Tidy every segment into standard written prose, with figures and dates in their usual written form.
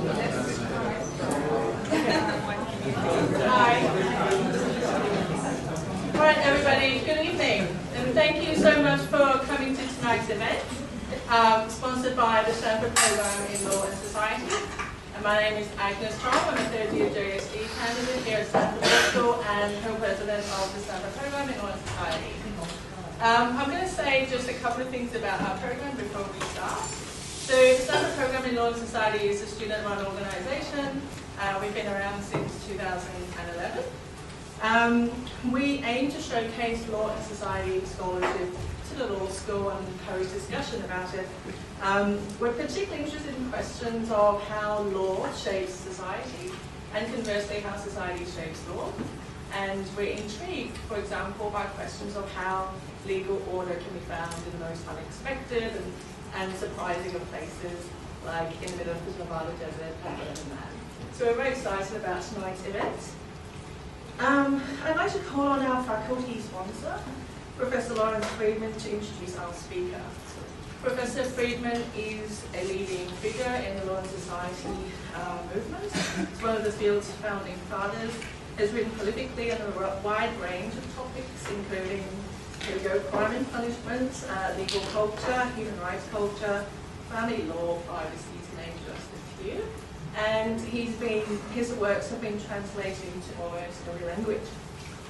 Hi. All right, everybody, good evening. And thank you so much for coming to tonight's event, sponsored by the Stanford Program in Law and Society. And my name is Agnes Tom. I'm a third-year JSE candidate here at Stanford Law School and co-president of the Stanford Program in Law and Society. I'm going to say just a couple of things about our program before we start. So the Stanford Program in Law and Society is a student-run organization. We've been around since 2011. We aim to showcase law and society scholarship to the law school and encourage discussion about it. We're particularly interested in questions of how law shapes society and conversely how society shapes law. And we're intrigued, for example, by questions of how legal order can be found in the most unexpected and surprising of places, like in the middle of the Nevada desert and Overland. So we're very excited about tonight's event. I'd like to call on our faculty sponsor, Professor Lawrence Friedman, to introduce our speaker. Professor Friedman is a leading figure in the Law and Society movement. He's one of the field's founding fathers. Has written prolifically on a wide range of topics, including crime and punishment, legal culture, human rights culture, family law, privacy, to name just a few. And his works have been translated into almost every language.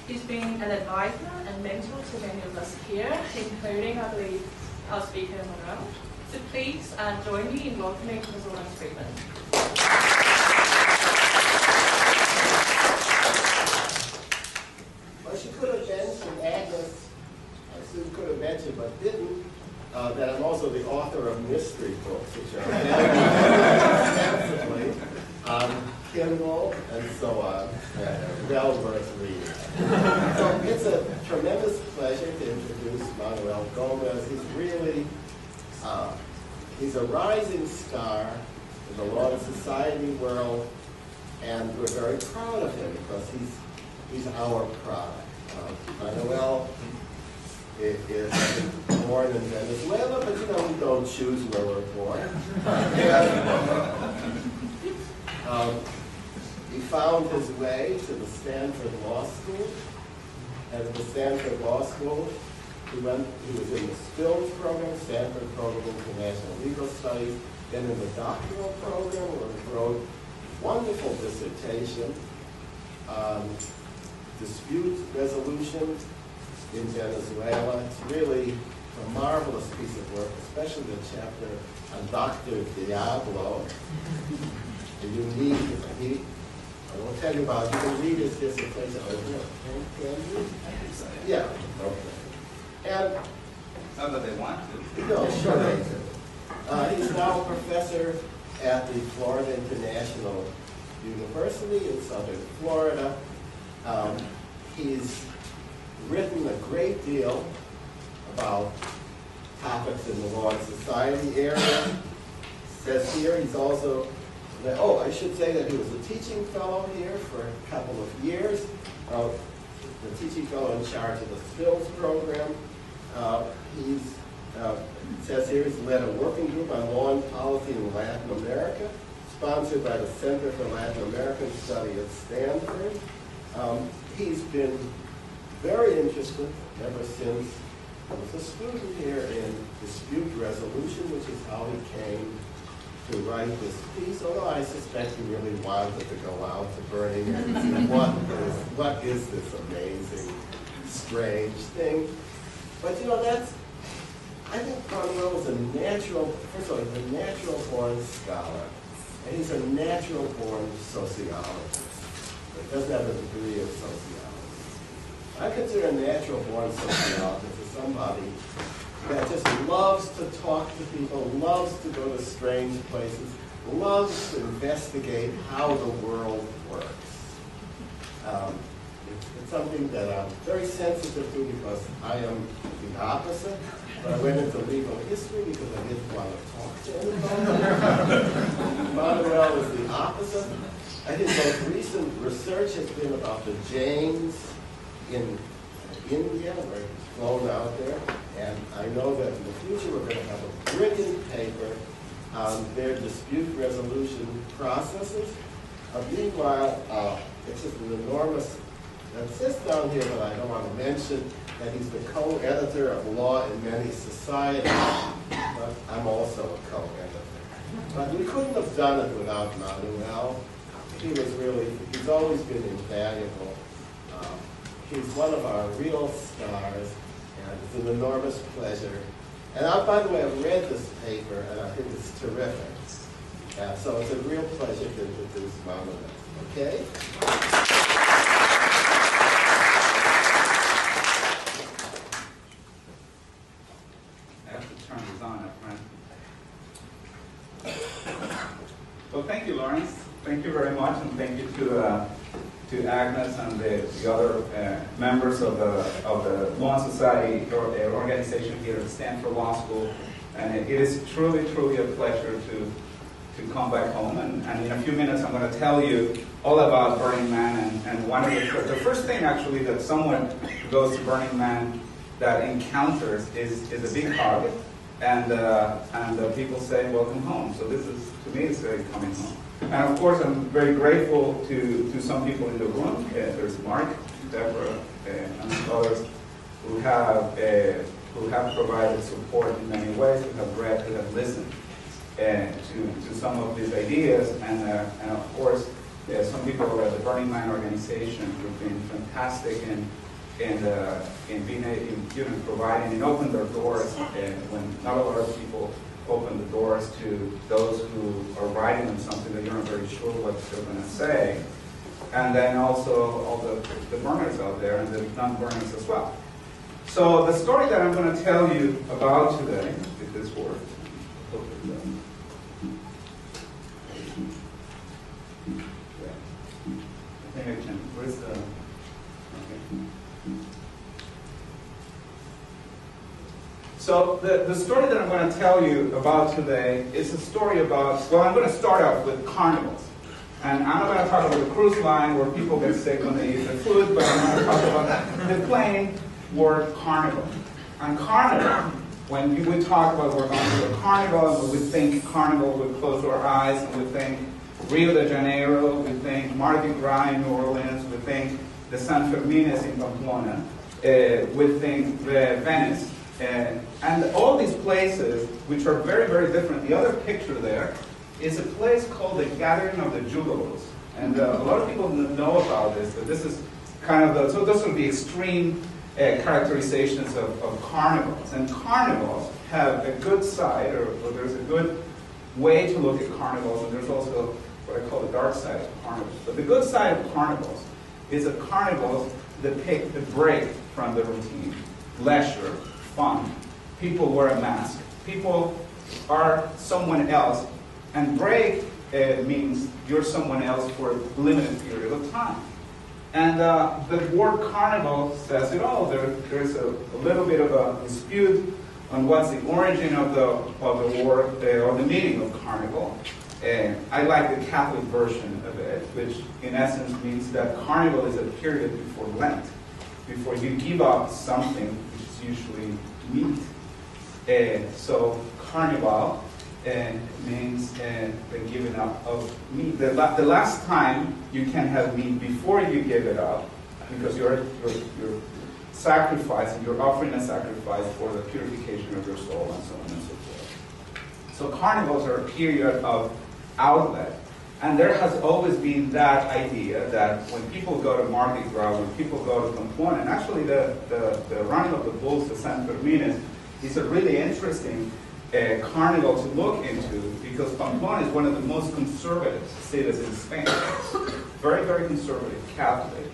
He's been an advisor and mentor to many of us here, including, I believe, our speaker, Manuel. So please join me in welcoming Professor Lawrence Friedman. Well, she could have mentioned, Agnes, Sue could have mentioned, but didn't, that I'm also the author of mystery books, which are extensively on Kindle and so on, well worth reading. So it's a tremendous pleasure to introduce Manuel Gomez. He's really, he's a rising star in the law and society world, and we're very proud of him because he's our product. Manuel is born in Venezuela, but you know, we don't choose where we're born. He found his way to the Stanford Law School. And at the Stanford Law School, he was in the Skills program, Stanford Program of International Legal Studies, then in the doctoral program, where he wrote a wonderful dissertation on dispute resolution in Venezuela. It's really a marvelous piece of work, especially the chapter on Dr. Diablo. A unique, I won't tell you about it. You can read his dissertation. Can you? Yeah, okay. And not that they want to. No, sure they do. He's now a professor at the Florida International University in Southern Florida. He's written a great deal about topics in the law and society area. Says here he's also, I should say that he was a teaching fellow here for a couple of years, the teaching fellow in charge of the Skills program. Says here he's led a working group on law and policy in Latin America, sponsored by the Center for Latin American Study at Stanford. He's been very interested ever since he was a student here in dispute resolution, which is how he came to write this piece, although I suspect he really wanted to go out to Burning and see what is this amazing, strange thing. But you know, I think Manuel is a natural, first of all, he's a natural-born scholar, and he's a natural-born sociologist. He doesn't have a degree of sociology. I consider a natural-born sociologist as somebody that just loves to talk to people, loves to go to strange places, loves to investigate how the world works. It's something that I'm very sensitive to because I am the opposite. But I went into legal history because I didn't want to talk to anybody. Manuel is the opposite. His most recent research has been about the Jains in India, where he's flown out there. And I know that in the future we're going to have a brilliant paper their dispute resolution processes. Meanwhile, it's just an enormous, it sits down here, but I don't want to mention that he's the co-editor of Law in Many Societies, but I'm also a co-editor. But we couldn't have done it without Manuel. He's always been invaluable. He's one of our real stars, and it's an enormous pleasure. And by the way, I've read this paper, and I think it's terrific. So it's a real pleasure to introduce Manuel. Okay? I have to turn this on up front. Well, thank you, Lawrence. Thank you very much, and thank you to Agnes and the other members of the Law Society organization here at Stanford Law School. And it is truly, truly a pleasure to come back home. And in a few minutes, I'm going to tell you all about Burning Man. And one of the first thing, actually, that someone who goes to Burning Man that encounters is a big hug. And people say, welcome home. So this is, to me, it's coming home. And of course, I'm very grateful to some people in the room. There's Mark, Deborah, and others who have provided support in many ways, who have read, who have listened to some of these ideas. And of course, some people at the Burning Man organization who've been fantastic in being providing and open their doors when not a lot of people open the doors to those who are writing them something that you're not very sure what they're going to say. And then also all the burners out there and the non-burners as well. So the story that I'm going to tell you about today, if this works, I think I can, where's the, okay. So the story that I'm going to tell you about today is a story about, well, I'm going to start off with carnivals. And I'm not going to talk about the cruise line where people get sick when they eat their food, but I'm going to talk about the plain word carnival. And carnival, when we talk about we're going to a carnival, and we think carnival, we close our eyes and we think Rio de Janeiro, we think Mardi Gras in New Orleans, we think the San Fermines in Pamplona, we think Venice. And all these places, which are very, very different. The other picture there is a place called the Gathering of the Juggalos. And a lot of people know about this, but this is kind of so those are the extreme characterizations of carnivals. And carnivals have a good side, or there's a good way to look at carnivals, and there's also what I call the dark side of carnivals. But the good side of carnivals is that carnivals depict the break from the routine, leisure, fun. People wear a mask. People are someone else. And break means you're someone else for a limited period of time. And the word carnival says it all. There's a little bit of a dispute on what's the origin of the word or the meaning of carnival. I like the Catholic version of it, which in essence means that carnival is a period before Lent, before you give up something, which is usually meat. So carnival means the giving up of meat. The last time you can have meat before you give it up, because you're sacrificing, you're offering a sacrifice for the purification of your soul, and so on and so forth. So carnivals are a period of outlet. And there has always been that idea that when people go to Mardi Gras, when people go to Pamplona, and actually the running of the bulls, the San Fermines, is a really interesting carnival to look into, because Pamplona is one of the most conservative cities in Spain. Very, very conservative, Catholic.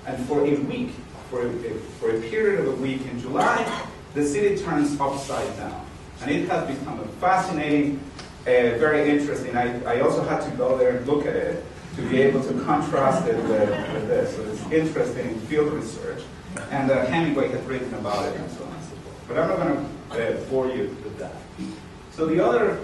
And for a week, for a period of a week in July, the city turns upside down. And it has become a fascinating, very interesting. I also had to go there and look at it to be able to contrast it with this. So it's interesting field research. And Hemingway had written about it and so on and so forth. But I'm not going to bore you with that. So the other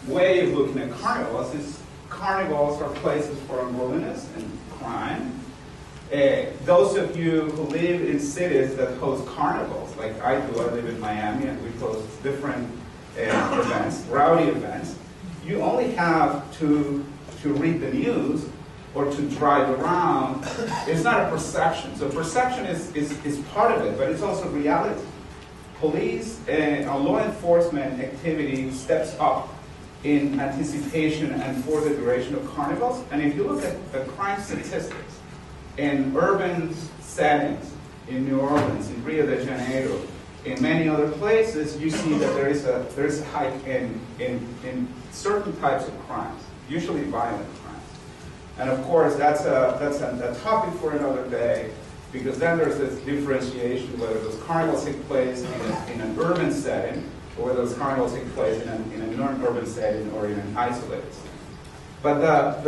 way of looking at carnivals is carnivals are places for unruliness and crime. Those of you who live in cities that host carnivals, like I do, I live in Miami, and we host different events, rowdy events, you only have to read the news or to drive around. It's not a perception. So perception is part of it, but it's also reality. Police and law enforcement activity steps up in anticipation and for the duration of carnivals. And if you look at the crime statistics in urban settings, in New Orleans, in Rio de Janeiro, in many other places, you see that there is a hike in certain types of crimes, usually violent crimes. And of course, that's a topic for another day, because then there's this differentiation whether those carnivals take place in an urban setting, or whether those carnivals take place in a non-urban setting or in an isolated setting. But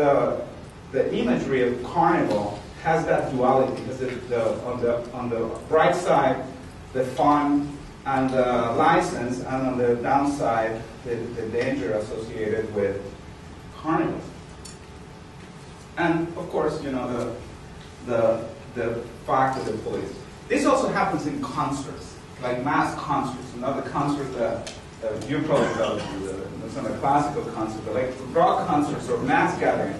the imagery of carnival has that duality, because on the bright side, the fun and the license, and on the downside, the danger associated with carnivals. And of course, you know, the fact of the police. This also happens in concerts, like mass concerts, not the concert that you probably go to, some of the classical concerts, but like rock concerts or mass gathering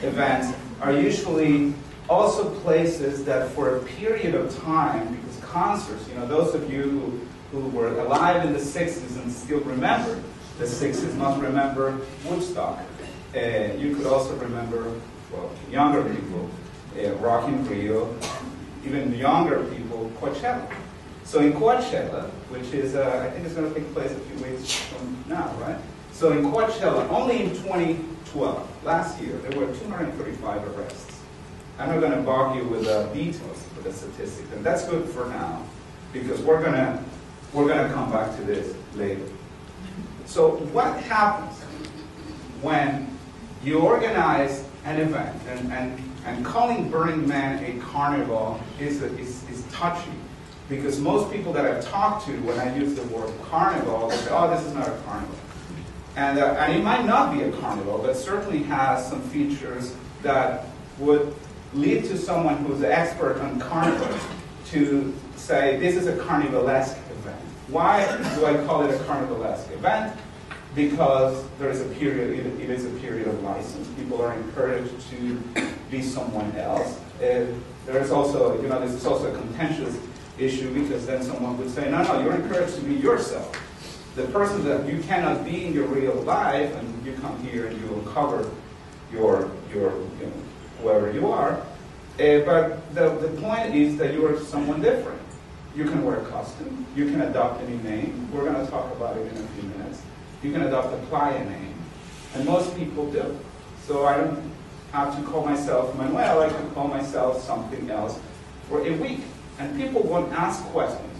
events are usually also places that for a period of time, because concerts, you know, those of you who were alive in the 60s and still remember the 60s must remember Woodstock. You could also remember, well, younger people, Rock in Rio, even younger people, Coachella. So in Coachella, which is, I think it's going to take place a few weeks from now, right? So in Coachella, only in 2012, last year, there were 235 arrests. I'm not going to bog you with the details of the statistics, and that's good for now, because we're gonna come back to this later. So what happens when you organize an event, and calling Burning Man a carnival is touchy, because most people that I've talked to when I use the word carnival, they say, oh, this is not a carnival. And it might not be a carnival, but certainly has some features that would lead to someone who's an expert on carnivals to say, this is a carnivalesque event. Why do I call it a carnivalesque event? Because there is a period, it is a period of license. People are encouraged to be someone else. There is also, you know, this is also a contentious issue, because then someone would say, no, you're encouraged to be yourself. The person that you cannot be in your real life, and you come here and you will cover your you know, whoever you are. But the point is that you are someone different. You can wear a costume. You can adopt any name. We're going to talk about it in a few minutes. You can apply a name. And most people do. So I don't have to call myself Manuel. I can call myself something else for a week. And people won't ask questions.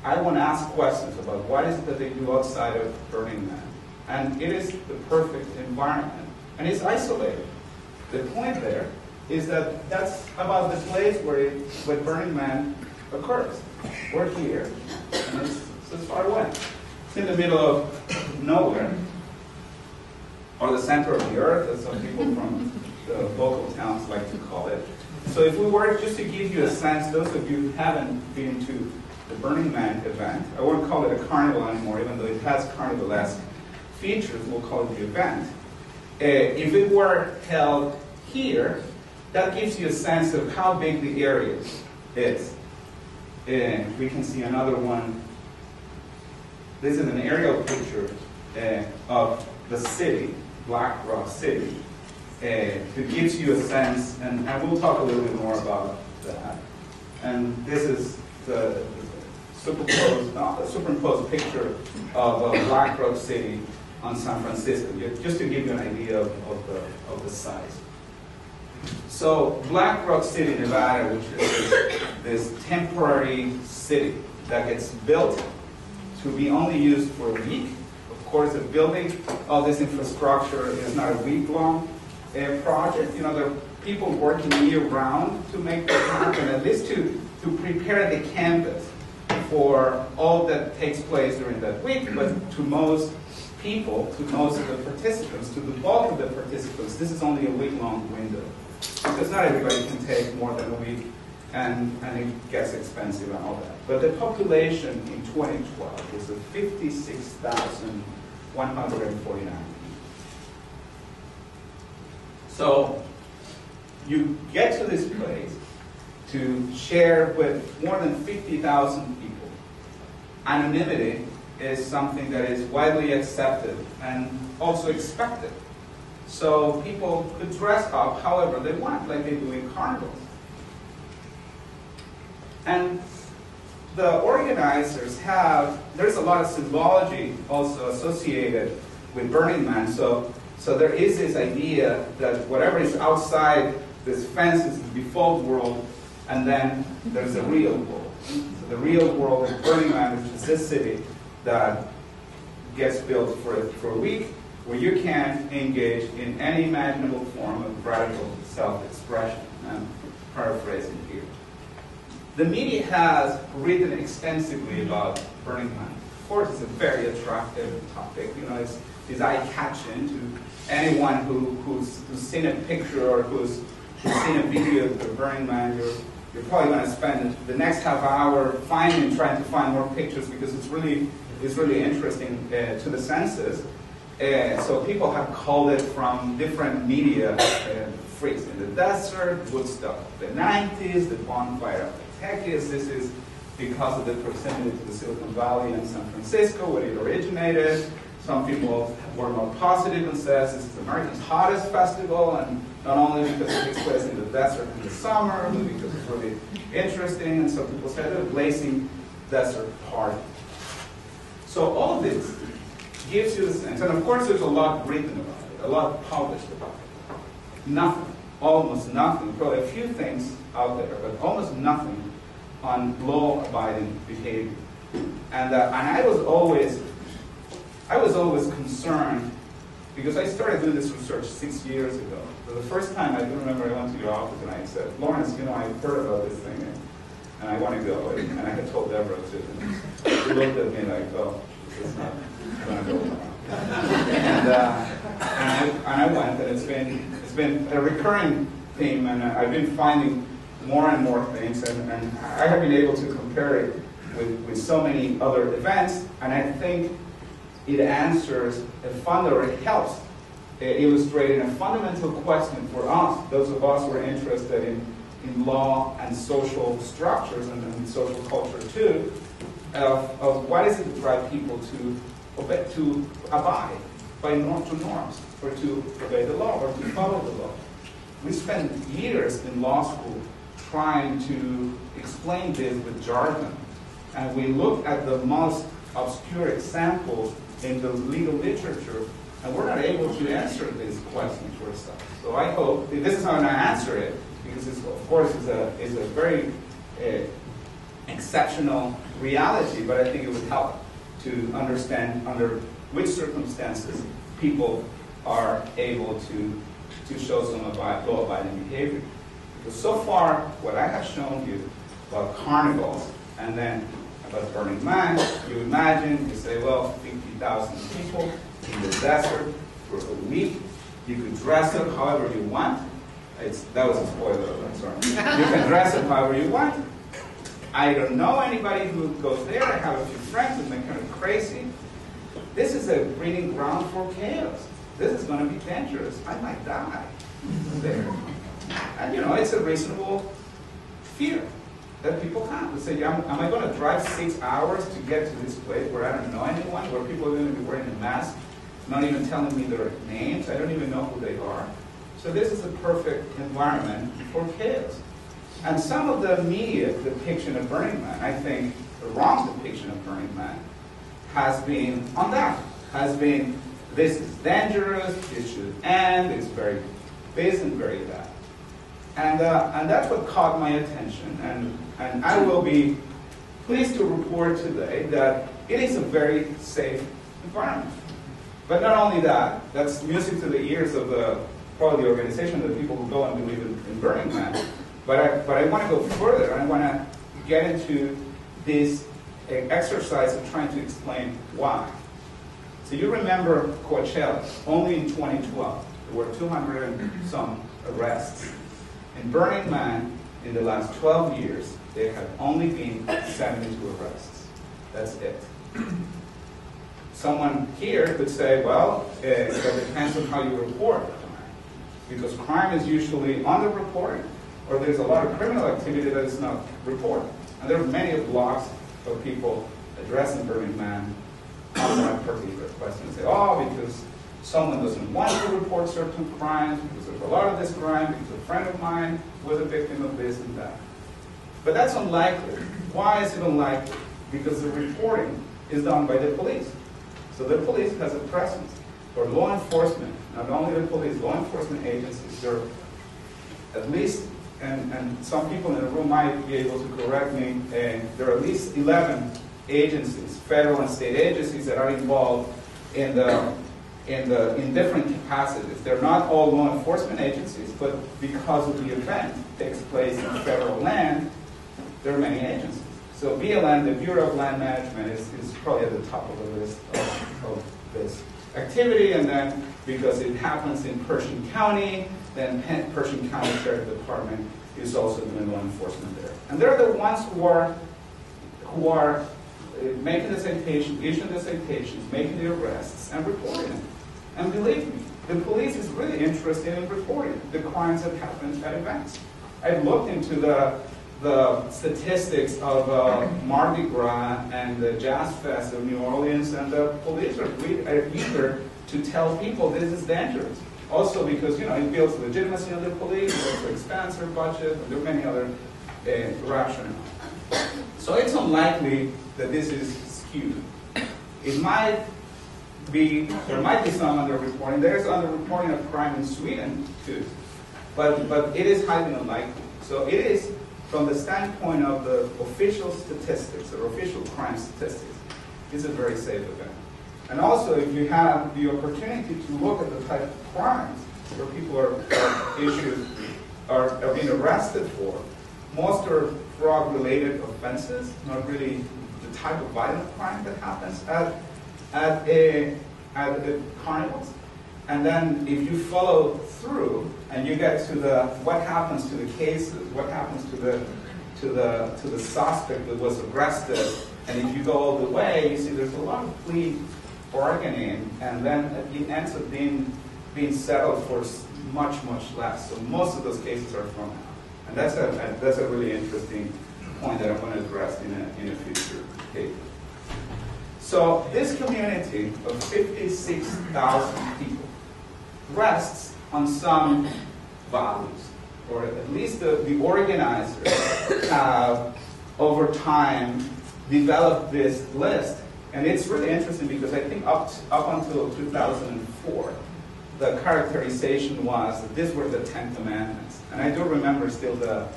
I won't ask questions about what is it that they do outside of Burning Man. And it is the perfect environment. And it's isolated. The point there is that that's about the place where Burning Man occurs. We're here, and it's as far away. It's in the middle of nowhere, or the center of the earth, as some people from the local towns like to call it. So if we were just to give you a sense, those of you who haven't been to the Burning Man event, I won't call it a carnival anymore, even though it has carnivalesque features, we'll call it the event. If it were held here, that gives you a sense of how big the area is. We can see another one. This is an aerial picture of the city, Black Rock City. It gives you a sense, and we'll talk a little bit more about that. And this is the superimposed picture of Black Rock City on San Francisco, just to give you an idea of the size. So Black Rock City, Nevada, which is this temporary city that gets built to be only used for a week. Of course, the building of this infrastructure is not a week-long project. You know, there are people working year-round to make that happen, at least to prepare the campus for all that takes place during that week. But to most people, to most of the participants, to the bulk of the participants, this is only a week-long window. Because not everybody can take more than a week and it gets expensive and all that. But the population in 2012 was 56,149. So you get to this place to share with more than 50,000 people. Anonymity is something that is widely accepted and also expected. So people could dress up however they want, like they do in carnivals. And the organizers there's a lot of symbology also associated with Burning Man. So there is this idea that whatever is outside this fence is the default world, and then there's a real world. So the real world of Burning Man is this city that gets built for a week, where you can engage in any imaginable form of radical self-expression. I'm paraphrasing here. The media has written extensively about Burning Man. Of course, it's a very attractive topic. You know, it's eye-catching to anyone who's seen a picture or who's seen a video of the Burning Man. You're probably going to spend the next half hour trying to find more pictures, because it's really interesting to the senses. So people have called it from different media, freaks in the desert, Woodstock of the 90s, the bonfire of the techies. This is because of the proximity to the Silicon Valley and San Francisco, where it originated. Some people were more positive and says this is America's hottest festival, and not only because it takes place in the desert in the summer, but because it's really interesting. And some people said a blazing desert party. So all of this gives you the sense, and of course there's a lot written about it, a lot published about it. Nothing, almost nothing, probably a few things out there, but almost nothing on law-abiding behavior. And I was always concerned, because I started doing this research 6 years ago. So the first time I do remember I went to your office and I said, Lawrence, you know, I've heard about this thing and I want to go. And I had told Deborah too. And she looked at me like, oh, this is not going to go well. And I went, and it's been a recurring theme, and I've been finding more and more things, and I have been able to compare it with so many other events, and I think it answers it helps illustrating a fundamental question for us, those of us who are interested in law and social structures and social culture too, of what is it that drives people to abide by norms, or to obey the law, or to follow the law. We spent years in law school trying to explain this with jargon, and we looked at the most obscure examples in the legal literature, and we're not able to answer this question for ourselves. So I hope, this is how I'm going to answer it, because this, of course, is a very exceptional reality, but I think it would help to understand under which circumstances people are able to show some law-abiding behavior. Because so far, what I have shown you about carnivals and then about Burning Man, you imagine, you say, well, 50,000 people in the desert for a week. You could dress up however you want. That was a spoiler, I'm sorry. You can dress up however you want. I don't know anybody who goes there. I have a few friends who are kind of crazy. This is a breeding ground for chaos. This is going to be dangerous. I might die there. And you know, it's a reasonable fear that people have. They say, am I going to drive 6 hours to get to this place where I don't know anyone, where people are going to be wearing a mask, not even telling me their names? I don't even know who they are. So this is a perfect environment for chaos. And some of the media depiction of Burning Man, I think the wrong depiction of Burning Man, has been on that. Has been, this is dangerous, this should end, it's very this and very that. And that's what caught my attention. And I will be pleased to report today that it is a very safe environment. But not only that, that's music to the ears of probably the organization, the people who go and believe in Burning Man. But I want to go further. I want to get into this exercise of trying to explain why. So you remember Coachella, only in 2012, there were 200 and some arrests. In Burning Man, in the last 12 years, there have only been 72 arrests. That's it. Someone here could say, well, it depends on how you report crime. Because crime is usually underreported, or there's a lot of criminal activity that is not reported. And there are many blogs of people addressing Burning Man on that particular question. Say, oh, because someone doesn't want to report certain crimes, because there's a lot of this crime, because a friend of mine was a victim of this and that. But that's unlikely. Why is it unlikely? Because the reporting is done by the police. So the police has a presence. For law enforcement, not only the police, law enforcement agencies, there are at least, and some people in the room might be able to correct me, there are at least 11 agencies, federal and state agencies, that are involved in different capacities. They're not all law enforcement agencies, but because of the event takes place in federal land, there are many agencies. So BLM, the Bureau of Land Management, is probably at the top of the list of this activity, and then because it happens in Pershing County, then Pershing County Sheriff Department is also doing law enforcement there. And they're the ones who are making the citation, issuing the citations, making the arrests, and reporting them. And believe me, the police is really interested in reporting the crimes that happen at events. I've looked into the statistics of Mardi Gras and the Jazz Fest of New Orleans, and the police are eager to tell people this is dangerous. Also because, it builds legitimacy of the police, it also expands their budget, and there are many other rationales. So it's unlikely that this is skewed. It might be, there might be some underreporting. There's underreporting of crime in Sweden too, but it is highly unlikely. So it is, from the standpoint of the official statistics or official crime statistics, it's a very safe event. And also, if you have the opportunity to look at the type of crimes where people are being arrested for, most are fraud-related offenses, not really the type of violent crime that happens at the carnivals. And then if you follow through and you get to what happens to the cases, what happens to the suspect that was arrested, and if you go all the way, you see there's a lot of plea bargaining, and then it ends up being settled for much, much less. So most of those cases are thrown out. And that's a really interesting point that I want to address in a future paper. So this community of 56,000 people rests on some values, or at least the organizers have over time developed this list. And it's really interesting because I think up until 2004, the characterization was that these were the 10 Commandments. And I do remember still the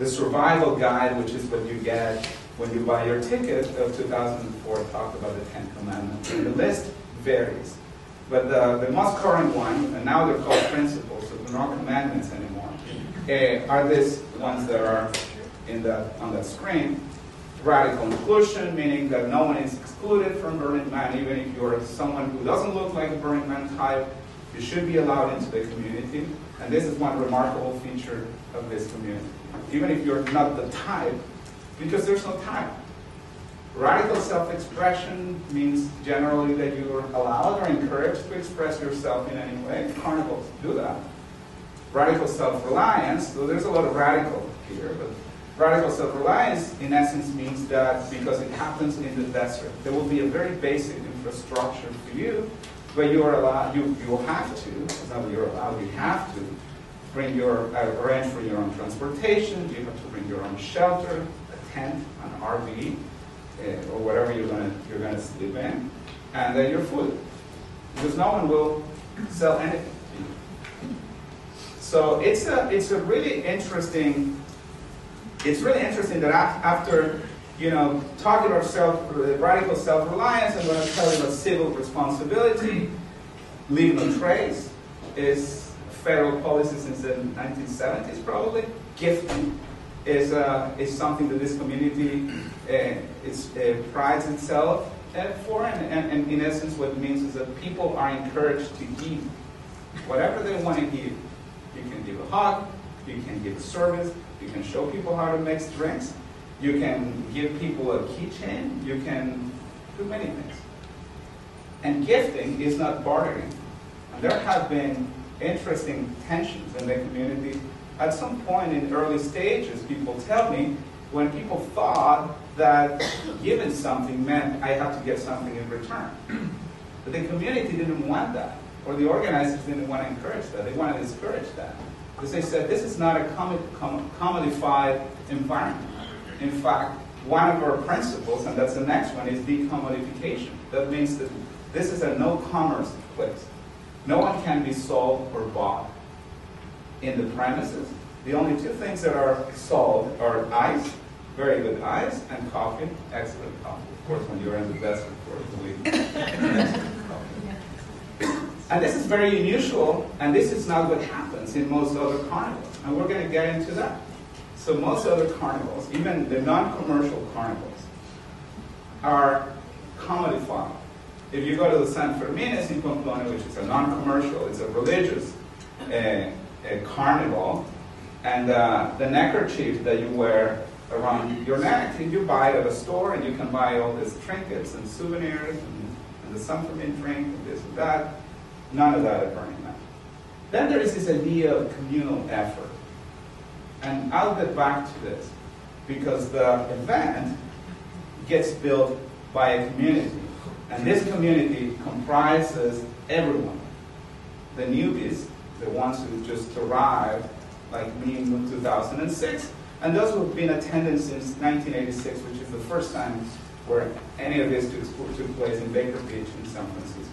survival guide, which is what you get when you buy your ticket, of 2004 talked about the 10 Commandments. And the list varies. But the most current one, and now they're called principles, so they're not commandments anymore, are these ones that are on that screen. Radical inclusion, meaning that no one is excluded from Burning Man, even if you're someone who doesn't look like a Burning Man type, you should be allowed into the community. And this is one remarkable feature of this community. Even if you're not the type, because there's no type. Radical self-expression means generally that you are allowed or encouraged to express yourself in any way. Carnivals do that. Radical self-reliance, so there's a lot of radical here, but radical self-reliance, in essence, means that because it happens in the desert, there will be a very basic infrastructure for you, but you are allowed, you have to, it's not that you're allowed, you have to bring arrange for your own transportation, you have to bring your own shelter, a tent, an RV, or whatever you're gonna sleep in, and then your food, because no one will sell anything to you. So it's a really interesting. It's really interesting that after, talking about radical self-reliance, I'm going to tell you about civil responsibility. Leave no trace is federal policy since the 1970s, probably. Gifting is something that this community prides itself for, and in essence what it means is that people are encouraged to give whatever they want to give. You can give a hug, you can give a service, you can show people how to mix drinks, you can give people a keychain, you can do many things. And gifting is not bartering. And there have been interesting tensions in the community. At some point in early stages, people tell me, when people thought that giving something meant I have to get something in return. But the community didn't want that, or the organizers didn't want to encourage that. They wanted to discourage that. Because they said, this is not a commodified environment. In fact, one of our principles, and that's the next one, is decommodification. That means that this is a no-commerce place. No one can be sold or bought in the premises. The only two things that are sold are ice, very good ice, and coffee, excellent coffee. Of course, when you're in the desert for the week, excellent coffee. And this is very unusual, and this is not what happens in most other carnivals. And we're going to get into that. So most other carnivals, even the non-commercial carnivals, are commodified. If you go to the San Fermines in Pamplona, which is a non-commercial, it's a religious a carnival, and the neckerchief that you wear around your neck, you buy it at a store, and you can buy all these trinkets and souvenirs, and the San Fermin drink, and this and that. None of that at Burning Man. Then there is this idea of communal effort. And I'll get back to this, because the event gets built by a community. And this community comprises everyone. The newbies, the ones who just arrived, like me in 2006, and those who have been attending since 1986, which is the first time where any of this took place in Baker Beach in San Francisco.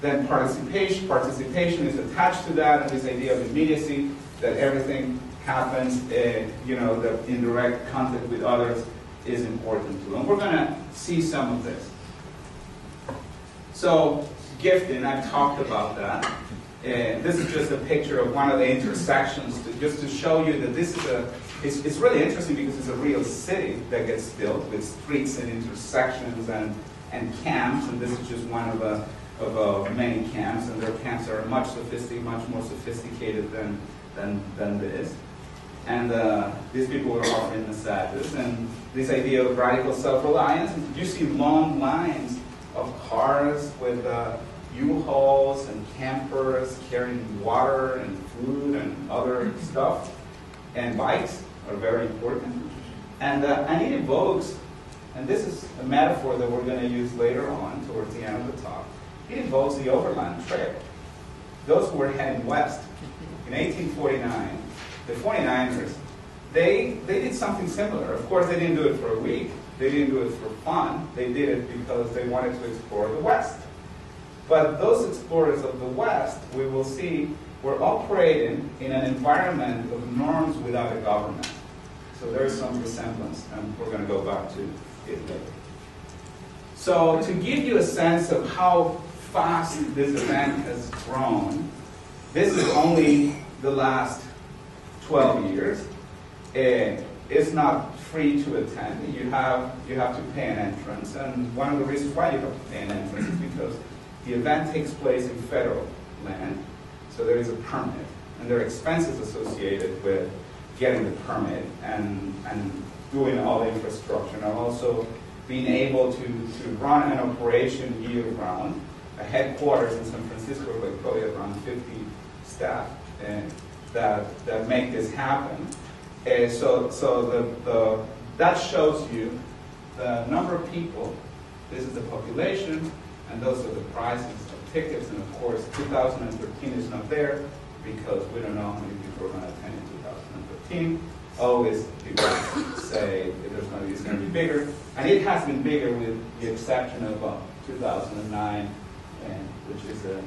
Then participation is attached to that, and this idea of immediacy, that everything happens, that indirect contact with others is important too. And we're going to see some of this. So, gifting, I've talked about that. This is just a picture of one of the intersections, just to show you that this is it's really interesting because it's a real city that gets built with streets and intersections and camps, and this is just one of many camps, and their camps are much more sophisticated than this. And these people were offering massages, and this idea of radical self-reliance. You see long lines of cars with U-Hauls and campers carrying water and food and other stuff, and bikes are very important. And it evokes, and this is a metaphor that we're going to use later on towards the end of the talk, it evokes the Overland Trail. Those who were heading west. In 1849, the 49ers, they did something similar. Of course, they didn't do it for a week. They didn't do it for fun. They did it because they wanted to explore the West. But those explorers of the West, we will see, were operating in an environment of norms without a government. So there is some resemblance, and we're going to go back to it later. So to give you a sense of how fast this event has grown, this is only the last 12 years. It's not free to attend. You have to pay an entrance, and one of the reasons why you have to pay an entrance is because the event takes place in federal land, so there is a permit, and there are expenses associated with getting the permit and doing all the infrastructure, and also being able to run an operation year-round. A headquarters in San Francisco, like probably around 50 staff that make this happen. So that shows you the number of people. This is the population, and those are the prices of tickets. And of course, 2013 is not there because we don't know how many people are going to attend in 2013. Always people say it's going to be bigger, and it has been bigger with the exception of 2009, which is a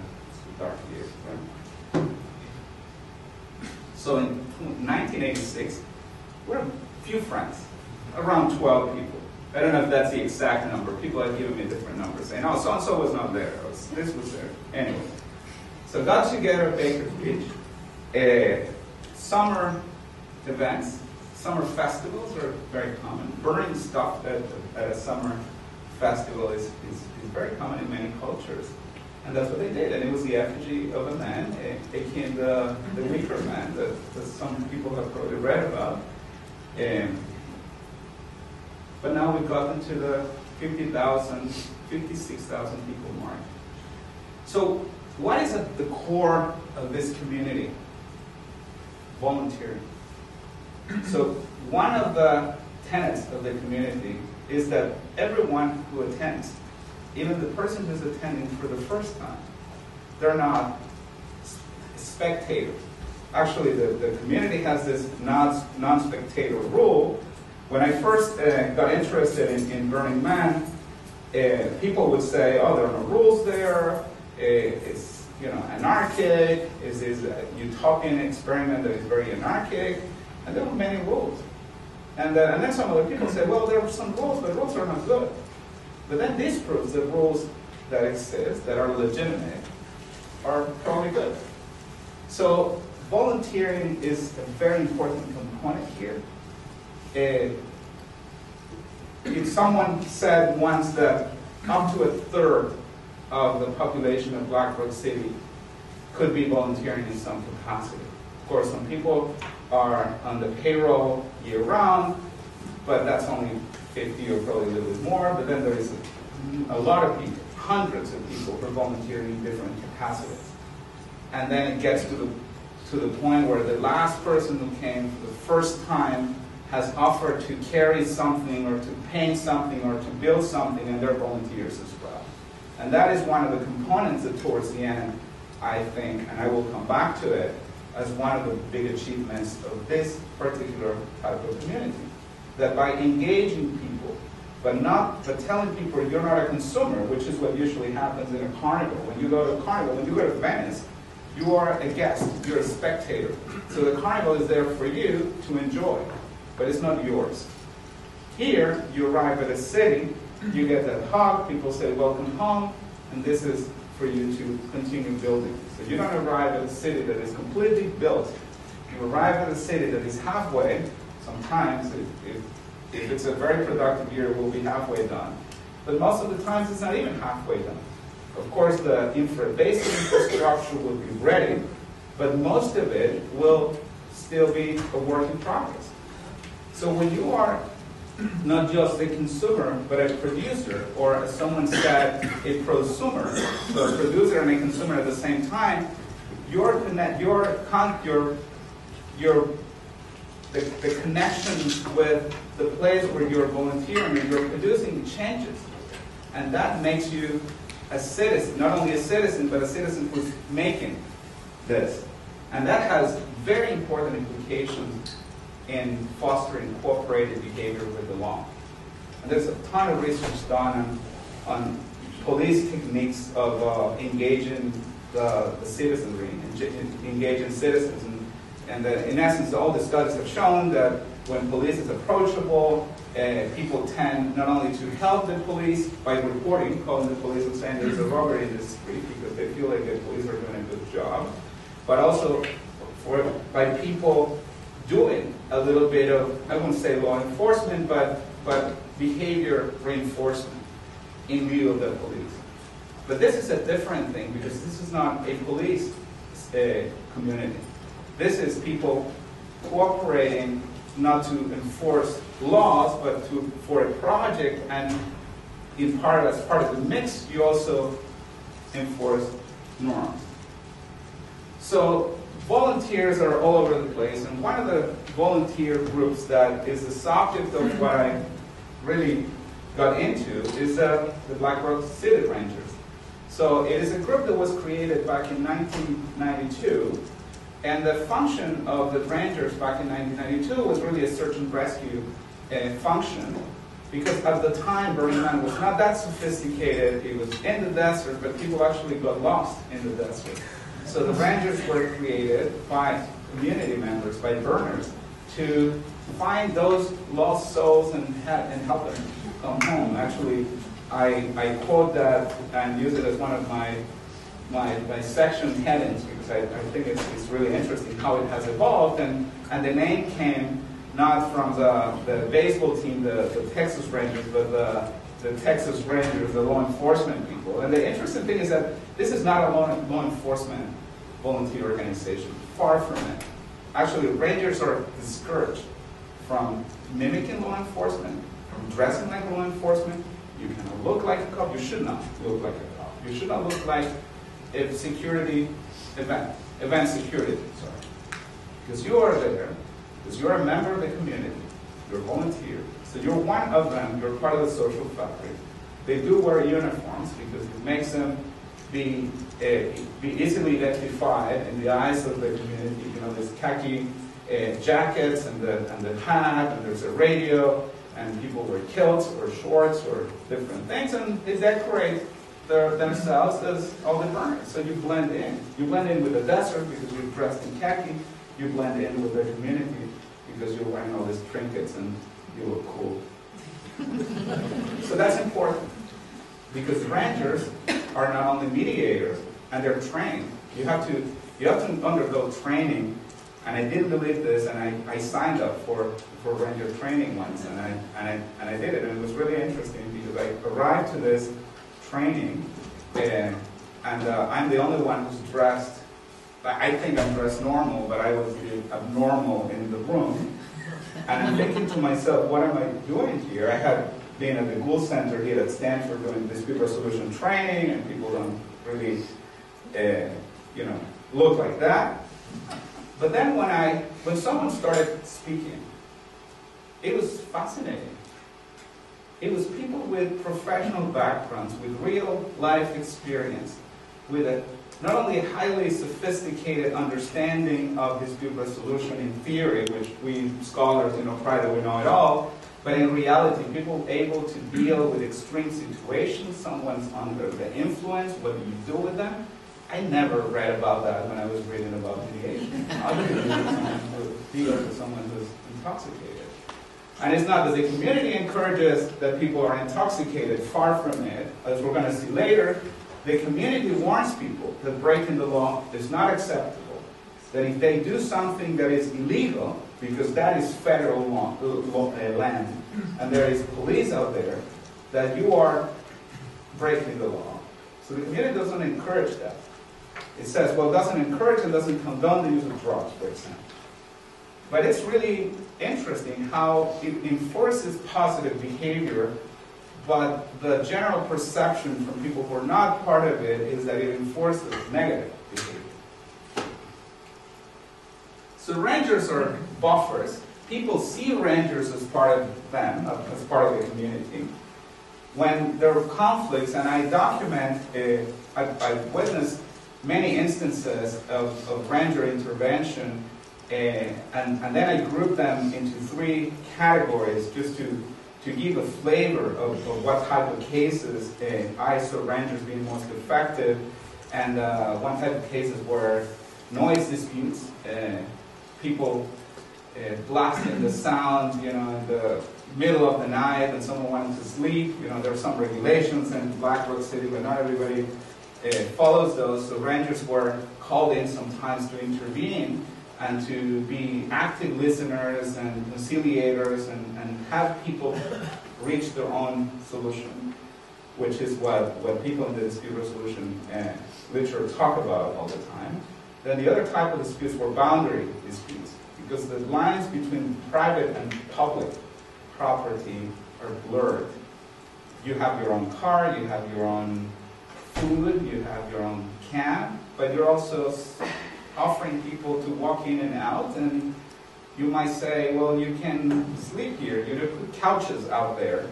dark year. Right? So in 1986, we're a few friends, around 12 people. I don't know if that's the exact number. People have given me different numbers, saying, "Oh, so-and-so was not there. This was there." Anyway, so got together at Baker Beach. Summer events, summer festivals are very common. Burning stuff at a summer festival is very common in many cultures. And that's what they did. And it was the effigy of a man, aka the weaker man that some people have probably read about. But now we've gotten to the 50,000, 56,000 people mark. So what is at the core of this community? Volunteering. So one of the tenets of the community is that everyone who attends, even the person who's attending for the first time, they're not spectators. Actually, the community has this non-spectator rule. When I first got interested in Burning Man, people would say, oh, there are no rules there, it's anarchic, it's a utopian experiment that is very anarchic, and there were many rules. And then some other people say, well, there are some rules, but rules are not good. But then this proves that rules that exist, that are legitimate, are probably good. So volunteering is a very important component here. If someone said once that up to a third of the population of Black Rock City could be volunteering in some capacity. Of course, some people are on the payroll year-round, but that's only 50 or probably a little bit more. But then there is a lot of people, hundreds of people who are volunteering in different capacities. And then it gets to the point where the last person who came for the first time has offered to carry something or to paint something or to build something, and they're volunteers as well. And that is one of the components that towards the end, I think, and I will come back to it, as one of the big achievements of this particular type of community. That by engaging people, but telling people you're not a consumer, which is what usually happens in a carnival. When you go to a carnival, when you go to Venice, you are a guest, you're a spectator. So the carnival is there for you to enjoy, but it's not yours. Here, you arrive at a city, you get that hug, people say welcome home, and this is for you to continue building. So you don't arrive at a city that is completely built. You arrive at a city that is halfway. Sometimes, if it's a very productive year, it will be halfway done. But most of the times, it's not even halfway done. Of course, the basic infrastructure will be ready, but most of it will still be a work in progress. So when you are not just a consumer, but a producer, or as someone said, a prosumer, so a producer and a consumer at the same time, the connection with the place where you're volunteering and you're producing changes. And that makes you a citizen, not only a citizen, but a citizen who's making this. And that has very important implications in fostering cooperative behavior with the law. And there's a ton of research done on police techniques of engaging the citizenry, engaging citizens. And in essence, all the studies have shown that when police is approachable, people tend not only to help the police by reporting, calling the police and saying there's a robbery in this street because they feel like the police are doing a good job, but also by people doing a little bit of, I wouldn't say law enforcement, but behavior reinforcement in view of the police. But this is a different thing because this is not a police community. This is people cooperating not to enforce laws, but for a project, and as part of the mix, you also enforce norms. So volunteers are all over the place, and one of the volunteer groups that is the subject of what I really got into is the Black Rock City Rangers. So it is a group that was created back in 1992, and the function of the Rangers back in 1992 was really a search and rescue function, because at the time Burning Man was not that sophisticated. It was in the desert, but people actually got lost in the desert. So the Rangers were created by community members, by burners, to find those lost souls and help them come home. Actually, I quote that and use it as one of my section headings, because I think it's really interesting how it has evolved, and the name came not from the baseball team, the Texas Rangers, but the the Texas Rangers, the law enforcement people. And the interesting thing is that this is not a law enforcement volunteer organization. Far from it. Actually, Rangers are discouraged from mimicking law enforcement, from dressing like law enforcement. You cannot look like a cop. You should not look like a cop. You should not look like a event security, sorry. Because you are there, because you're a member of the community, you're a volunteer. So you're one of them, you're part of the social fabric. They do wear uniforms because it makes them be easily identified in the eyes of the community. You know, there's khaki jackets and the hat, and there's a radio, and people wear kilts or shorts or different things, and they decorate themselves as all the burners. So you blend in. You blend in with the desert because you're dressed in khaki. You blend in with the community because you're wearing all these trinkets and you look cool. So that's important because Rangers are not only mediators, and they're trained. You have to undergo training, and I didn't believe this, and I signed up for Ranger training once, and I did it, and it was really interesting because I arrived to this training, and I'm the only one who's dressed. I think I'm dressed normal, but I was abnormal in the room, and I'm thinking to myself, what am I doing here? I had been at the Gould Center here at Stanford doing dispute resolution training, and people don't really, look like that. But then when someone started speaking, it was fascinating. It was people with professional backgrounds, with real life experience, with a not only a highly sophisticated understanding of dispute resolution in theory, which we scholars, pride that we know it all, but in reality, people able to deal with extreme situations, someone's under the influence, what do you do with them? I never read about that when I was reading about mediation. How do you deal with someone who's intoxicated? And it's not that the community encourages that people are intoxicated, far from it. As we're going to see later, the community warns people that breaking the law is not acceptable. That if they do something that is illegal, because that is federal land, and there is police out there, that you are breaking the law. So the community doesn't encourage that. It says, well, it doesn't encourage and doesn't condone the use of drugs, for example. But it's really interesting how it enforces positive behavior, but the general perception from people who are not part of it is that it enforces negative behavior. So Rangers are buffers. People see Rangers as part of them, as part of the community. When there are conflicts, and I document, I've witnessed many instances of Ranger intervention, and then I group them into three categories just to give a flavor of what type of cases I saw Rangers being most effective. And one type of cases were noise disputes, people blasting the sound, in the middle of the night, and someone wanted to sleep. There are some regulations in Black Rock City, but not everybody follows those. So Rangers were called in sometimes to intervene and to be active listeners and conciliators and have people reach their own solution, which is what people in the dispute resolution literature talk about all the time. Then the other type of disputes were boundary disputes, because the lines between private and public property are blurred. You have your own car, you have your own food, you have your own camp, but you're also offering people to walk in and out, and you might say, well, you can sleep here, you put couches out there,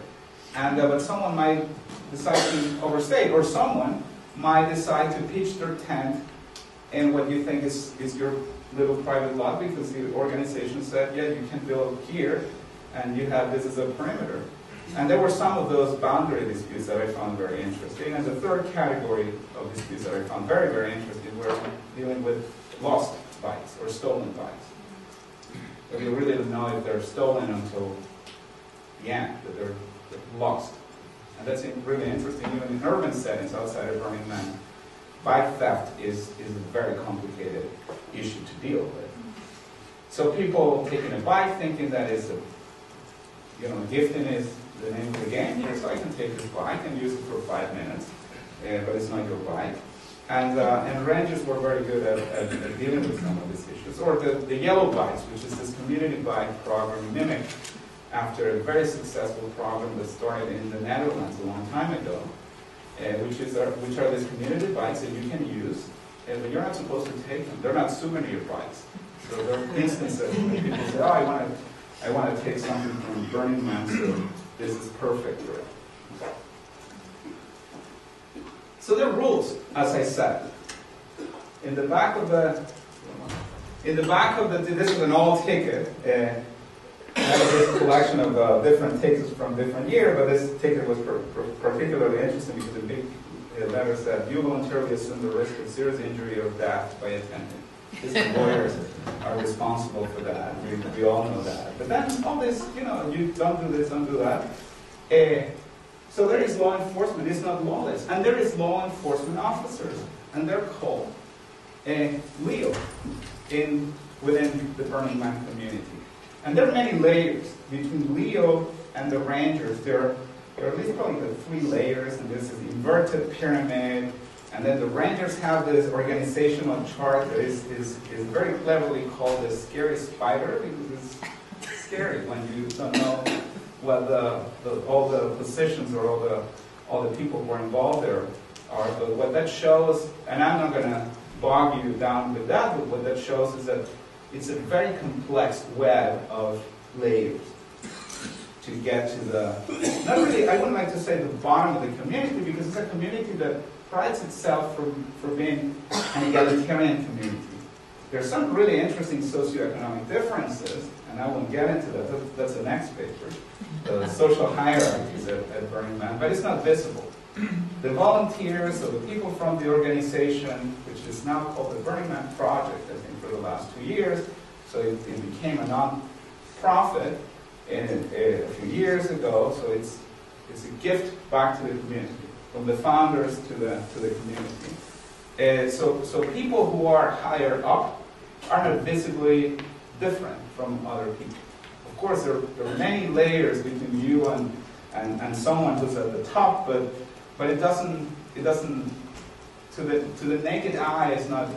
and but someone might decide to overstay, or someone might decide to pitch their tent in what you think is your little private lot, because the organization said, yeah, you can build here, and you have this as a perimeter. And there were some of those boundary disputes that I found very interesting. And the third category of disputes that I found very, very interesting were dealing with lost bikes or stolen bikes. But you really don't know if they're stolen until the end, that they're lost. And that's really interesting. Even in urban settings outside of Burning Man, bike theft is a very complicated issue to deal with. So people taking a bike thinking that is a gift in the name of the game here, so I can take this bike and use it for 5 minutes, but it's not your bike. And rangers were very good at dealing with some of these issues. Or the Yellow Bikes, which is this community bike program mimicked after a very successful program that started in the Netherlands a long time ago, which are these community bikes that you can use, but you're not supposed to take them. They're not souvenir bikes. So there are instances when people say, oh, I want to take something from Burning Man, so this is perfect for it. So there are rules, as I said. In the back of this is an old ticket. I have this collection of different tickets from different years, but this ticket was particularly interesting because the big letter said, "You voluntarily assume the risk of serious injury or death by attending." These lawyers are responsible for that. We all know that. But then all this, you don't do this, don't do that. So there is law enforcement. It's not lawless. And there is law enforcement officers. And they're called LEO within the Burning Man community. And there are many layers between LEO and the Rangers. There are at least probably 3 layers, and this is the inverted pyramid. And then the Rangers have this organizational chart that is very cleverly called the scary spider, because it's scary when you don't know what all the positions or all the people who are involved there are. But what that shows, and I'm not going to bog you down with that, but what that shows is that it's a very complex web of layers to get to not really, I wouldn't like to say the bottom of the community, because it's a community that prides itself for being an egalitarian community. There's some really interesting socioeconomic differences, and I won't get into that. That's the next paper. The social hierarchies at Burning Man, but it's not visible. The volunteers, or the people from the organization, which is now called the Burning Man Project, I think, for the last 2 years, so it became a non-profit a few years ago, so it's a gift back to the community, from the founders to the community. So people who are higher up are not visibly different from other people. Of course, there are many layers between you and someone who's at the top, but it doesn't to the naked eye, it's not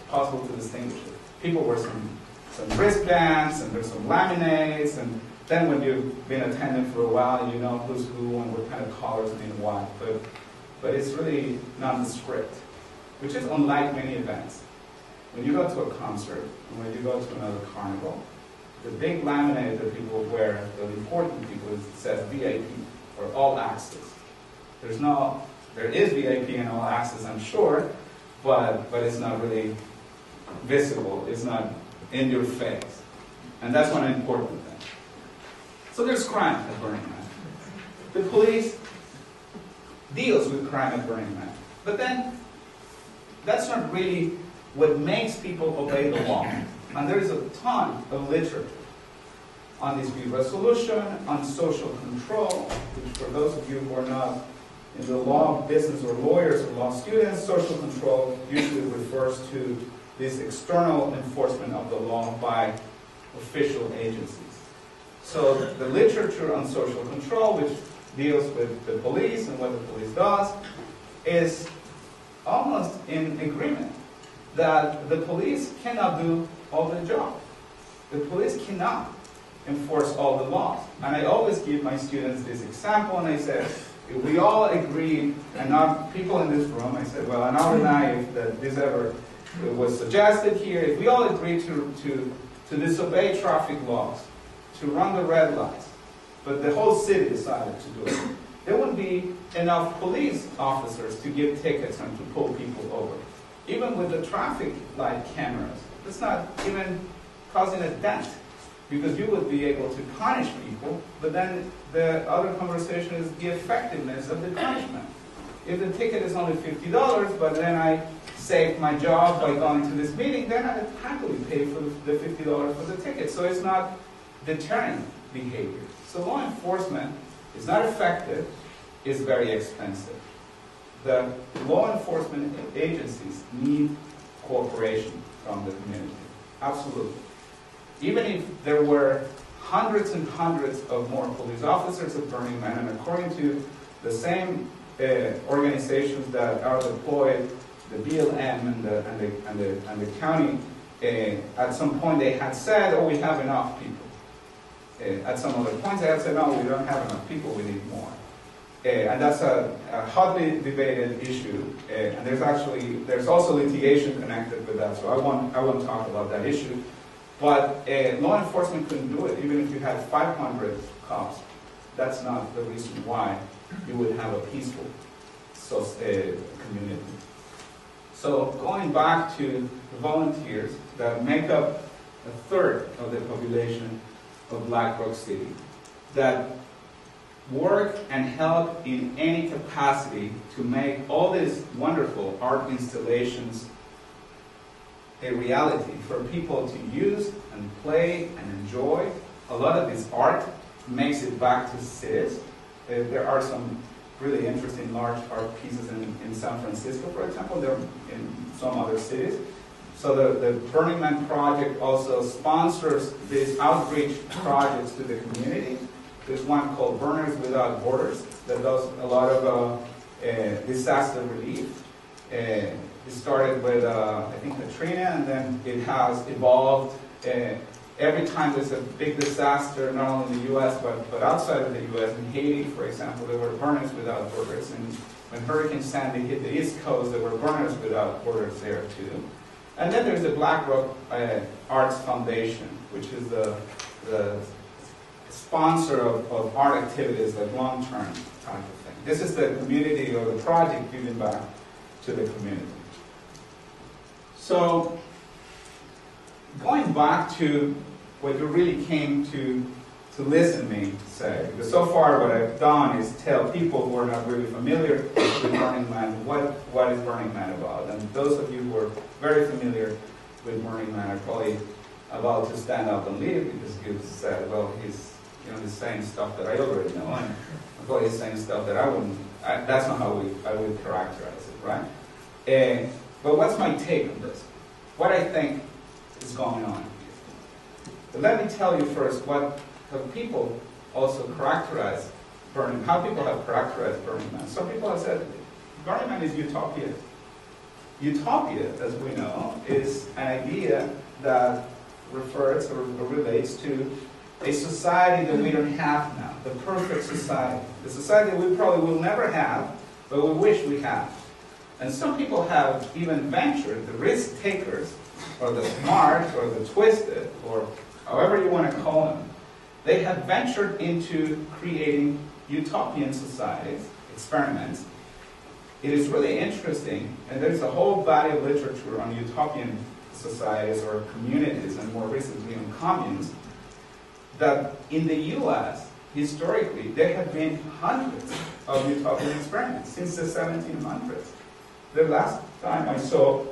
possible to distinguish it. People wear some wristbands, and there's some laminates, and then when you've been attending for a while, you know who's who and what kind of colors mean what. But it's really nondescript, which is unlike many events. When you go to a concert, and when you go to another carnival, the big laminate that people wear, the important people, says VIP, or all access. There is VIP and all access, I'm sure, but it's not really visible. It's not in your face. And that's one important thing. So there's crime at Burning Man. The police deals with crime at Burning Man. But then, that's not really what makes people obey the law. And there is a ton of literature on dispute resolution, on social control, which for those of you who are not in the law business or lawyers or law students, social control usually refers to this external enforcement of the law by official agencies. So the literature on social control, which deals with the police and what the police does, is almost in agreement that the police cannot do all the job. The police cannot enforce all the laws. And I always give my students this example, and I said, if we all agree, and not people in this room, I said, well, I'm not denying that this ever was suggested here, if we all agree to disobey traffic laws, to run the red lights, but the whole city decided to do it, there wouldn't be enough police officers to give tickets and to pull people over. Even with the traffic light cameras, it's not even causing a dent, because you would be able to punish people, but then the other conversation is the effectiveness of the punishment. If the ticket is only $50, but then I saved my job by going to this meeting, then I happily pay for the $50 for the ticket. So it's not deterring behavior. So law enforcement is not effective, it's very expensive. The law enforcement agencies need cooperation from the community. Absolutely. Even if there were hundreds and hundreds of more police officers at Burning Man, and according to the same organizations that are deployed, the BLM and the county, at some point they had said, oh, we have enough people. At some other points they had said, no, we don't have enough people, we need more. And that's a hotly debated issue, and there's also litigation connected with that, so I won't talk about that issue. But law enforcement couldn't do it, even if you had 500 cops. That's not the reason why you would have a peaceful community. So going back to the volunteers that make up a third of the population of Black Rock City, that work and help in any capacity to make all these wonderful art installations a reality for people to use and play and enjoy. A lot of this art makes it back to cities. There are some really interesting large art pieces in San Francisco, for example. There are in some other cities. So the Burning Man project also sponsors these outreach projects to the community. There's one called Burners Without Borders that does a lot of disaster relief. It started with, I think, Katrina, and then it has evolved. Every time there's a big disaster, not only in the U.S., but outside of the U.S., in Haiti, for example, there were Burners Without Borders. And when Hurricane Sandy hit the East Coast, there were Burners Without Borders there, too. And then there's the Black Rock Arts Foundation, which is the sponsor of art activities, like long-term type of thing. This is the community or the project giving back to the community. So, going back to what you really came to listen to me say, because so far what I've done is tell people who are not really familiar with Burning Man what is Burning Man about. And those of you who are very familiar with Burning Man are probably about to stand up and leave because you said, well, he's saying stuff that I already know, and probably he's saying stuff that I wouldn't. That's not how I would characterize it, right? But what's my take on this? What I think is going on here. But let me tell you first how people also characterize Burning Man. How people have characterized Burning Man. Some people have said Burning Man is utopia. Utopia, as we know, is an idea that refers or relates to a society that we don't have now, the perfect society. The society that we probably will never have, but we wish we had. And some people have even ventured, the risk takers, or the smart, or the twisted, or however you want to call them, they have ventured into creating utopian societies, experiments. It is really interesting, and there's a whole body of literature on utopian societies or communities, and more recently on communes, that in the US, historically, there have been hundreds of utopian experiments since the 1700s. The last time I saw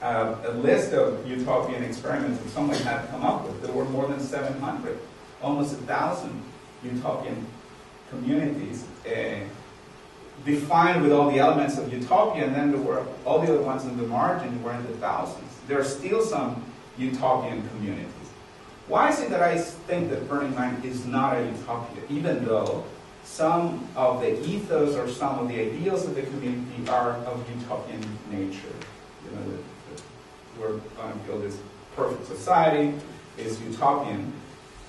a list of utopian experiments that someone had come up with, there were more than 700, almost 1,000 utopian communities defined with all the elements of utopia, and then there were all the other ones in the margin were in the thousands. There are still some utopian communities. Why is it that I think that Burning Man is not a utopia, even though some of the ethos or some of the ideals of the community are of utopian nature? You know, we're going to build this perfect society, is utopian.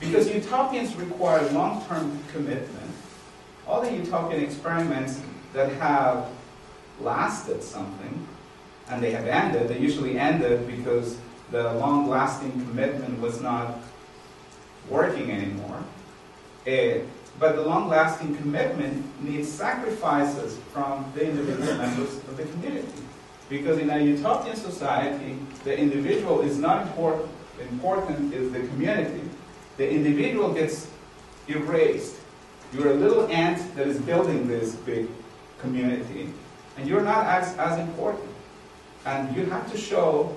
Because utopians require long-term commitment. All the utopian experiments that have lasted something, and they have ended, they usually ended because the long-lasting commitment was not working anymore. But the long-lasting commitment needs sacrifices from the individual members of the community. Because in a utopian society, the individual is not important. Important is the community. The individual gets erased. You're a little ant that is building this big community, and you're not as important. And you have to show,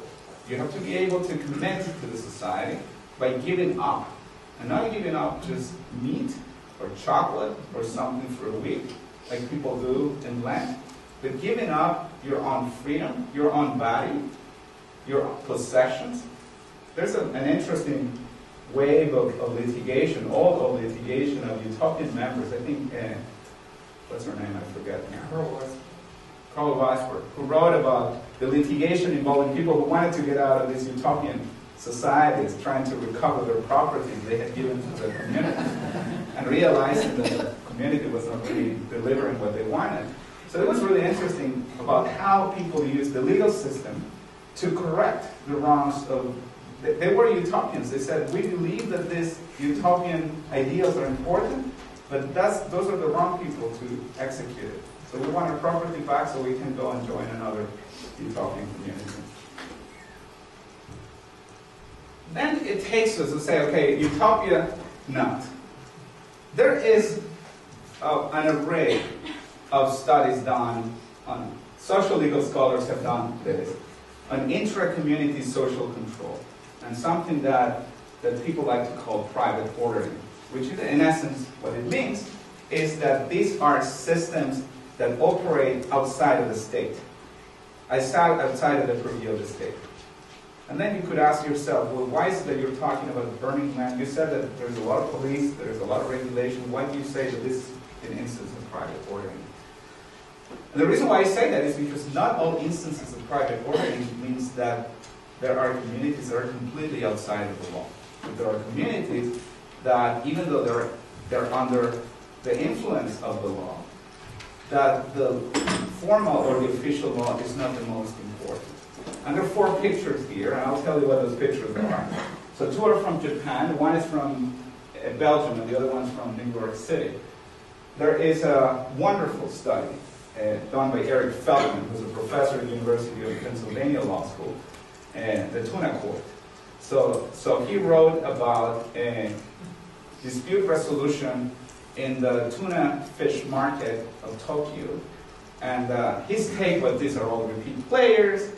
you have to be able to commit to the society by giving up. And not giving up just meat or chocolate or something for a week, like people do in Lent, but giving up your own freedom, your own body, your possessions. There's an interesting wave of litigation, all of litigation of utopian members. I think, what's her name? I forget now. Carl Weisberg, who wrote about the litigation involving people who wanted to get out of these utopian societies, trying to recover their properties they had given to the community, and realizing that the community was not really delivering what they wanted. So it was really interesting about how people use the legal system to correct the wrongs of. They were utopians. They said, we believe that these utopian ideals are important, but those are the wrong people to execute it. So we want our property back so we can go and join another utopian community. Then it takes us to say, okay, utopia, not. There is an array of studies done on, social legal scholars have done this, on intra-community social control, and something that people like to call private ordering, which is, in essence, what it means is that these are systems that operate outside of the state, outside of the purview of the state. And then you could ask yourself, well, why is it that you're talking about burning land? You said that there's a lot of police, there's a lot of regulation. Why do you say that this is an instance of private ordering? And the reason why I say that is because not all instances of private ordering means that there are communities that are completely outside of the law. But there are communities that, even though they're under the influence of the law, that the formal or the official law is not the most important. And there are 4 pictures here, and I'll tell you what those pictures are. So 2 are from Japan, one is from Belgium, and the other one's from New York City. There is a wonderful study done by Eric Feldman, who's a professor at the University of Pennsylvania Law School, the tuna court. So he wrote about dispute resolution in the tuna fish market of Tokyo. And his take was these are all repeat players.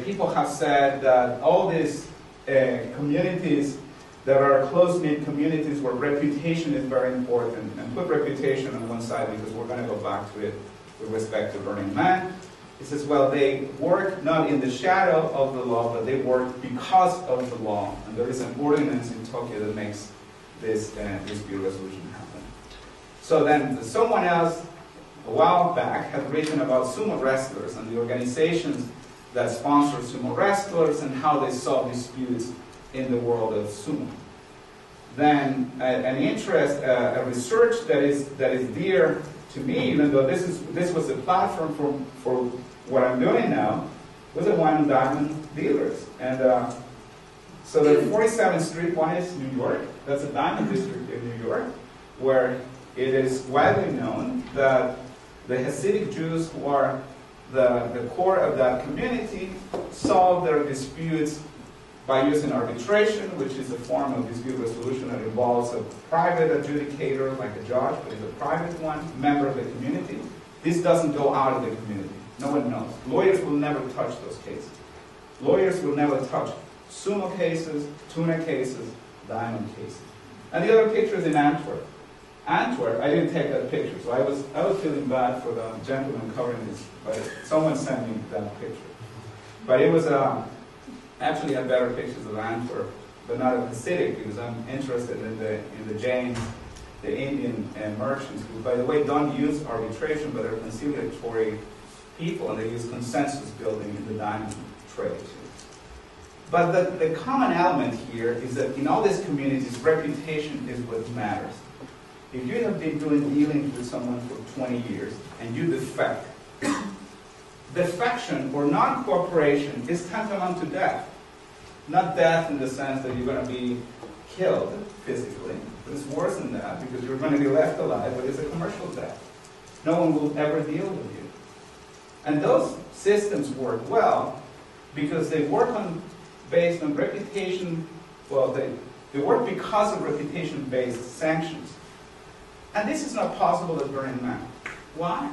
People have said that all these communities that are close-knit communities where reputation is very important, and put reputation on one side because we're going to go back to it with respect to Burning Man. He says, well, they work not in the shadow of the law, but they work because of the law. And there is an ordinance in Tokyo that makes this dispute resolution happen. So then someone else, a while back, had written about sumo wrestlers and the organizations that sponsor sumo wrestlers and how they solve disputes in the world of sumo. Then an interest, a research that is dear to me, even though this was a platform for what I'm doing now, was the wine and diamond dealers. And so the 47th Street one is New York. That's a diamond district in New York, where it is widely known that the Hasidic Jews, who are the core of that community, solve their disputes by using arbitration, which is a form of dispute resolution that involves a private adjudicator, like a judge, but it's a private one, member of the community. This doesn't go out of the community. No one knows. Lawyers will never touch those cases. Lawyers will never touch sumo cases, tuna cases, diamond cases. And the other picture is in Antwerp. Antwerp, I didn't take that picture, so I was feeling bad for the gentleman covering this, but someone sent me that picture. But it was actually had better pictures of Antwerp, but not of Hasidic, because I'm interested in the Jains, the Indian merchants, who, by the way, don't use arbitration, but are conciliatory people, and they use consensus building in the diamond trade. But the common element here is that in all these communities, reputation is what matters. If you have been doing dealings with someone for 20 years and you defect, defection or non-cooperation is tantamount to death. Not death in the sense that you're going to be killed physically, but it's worse than that because you're going to be left alive, but it's a commercial death. No one will ever deal with you. And those systems work well because they work based on reputation, well, they work because of reputation-based sanctions. And this is not possible at Burning Man. Why?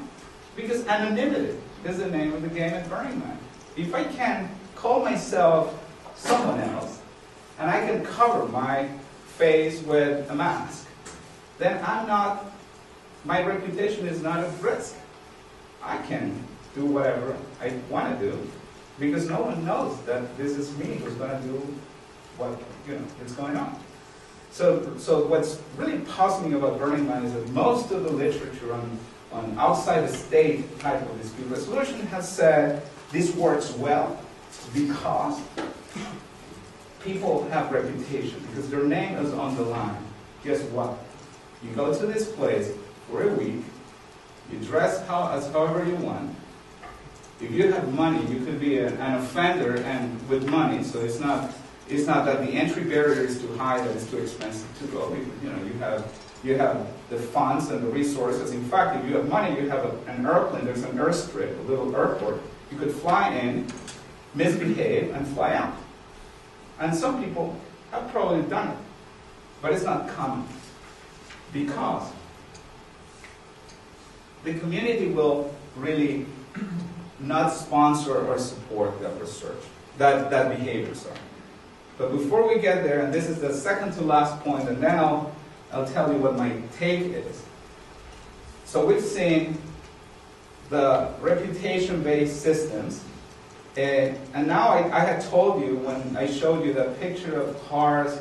Because anonymity is the name of the game at Burning Man. If I can call myself someone else, and I can cover my face with a mask, then my reputation is not at risk. I can do whatever I want to do, because no one knows that this is me who's going to do what is going on. So what's really puzzling about Burning Man is that most of the literature on outside the state type of dispute resolution has said this works well because people have reputation, because their name is on the line. Guess what? You go to this place for a week, you dress however you want. If you have money, you could be an offender and with money, so it's not that the entry barrier is too high, that it's too expensive to go. You have the funds and the resources. In fact, if you have money, you have an airplane, there's an airstrip, a little airport. You could fly in, misbehave, and fly out. And some people have probably done it, but it's not common because the community will really not sponsor or support that research, that behavior, sorry. But before we get there, and this is the second to last point, and then I'll tell you what my take is. So we've seen the reputation-based systems, and now I had told you when I showed you that picture of cars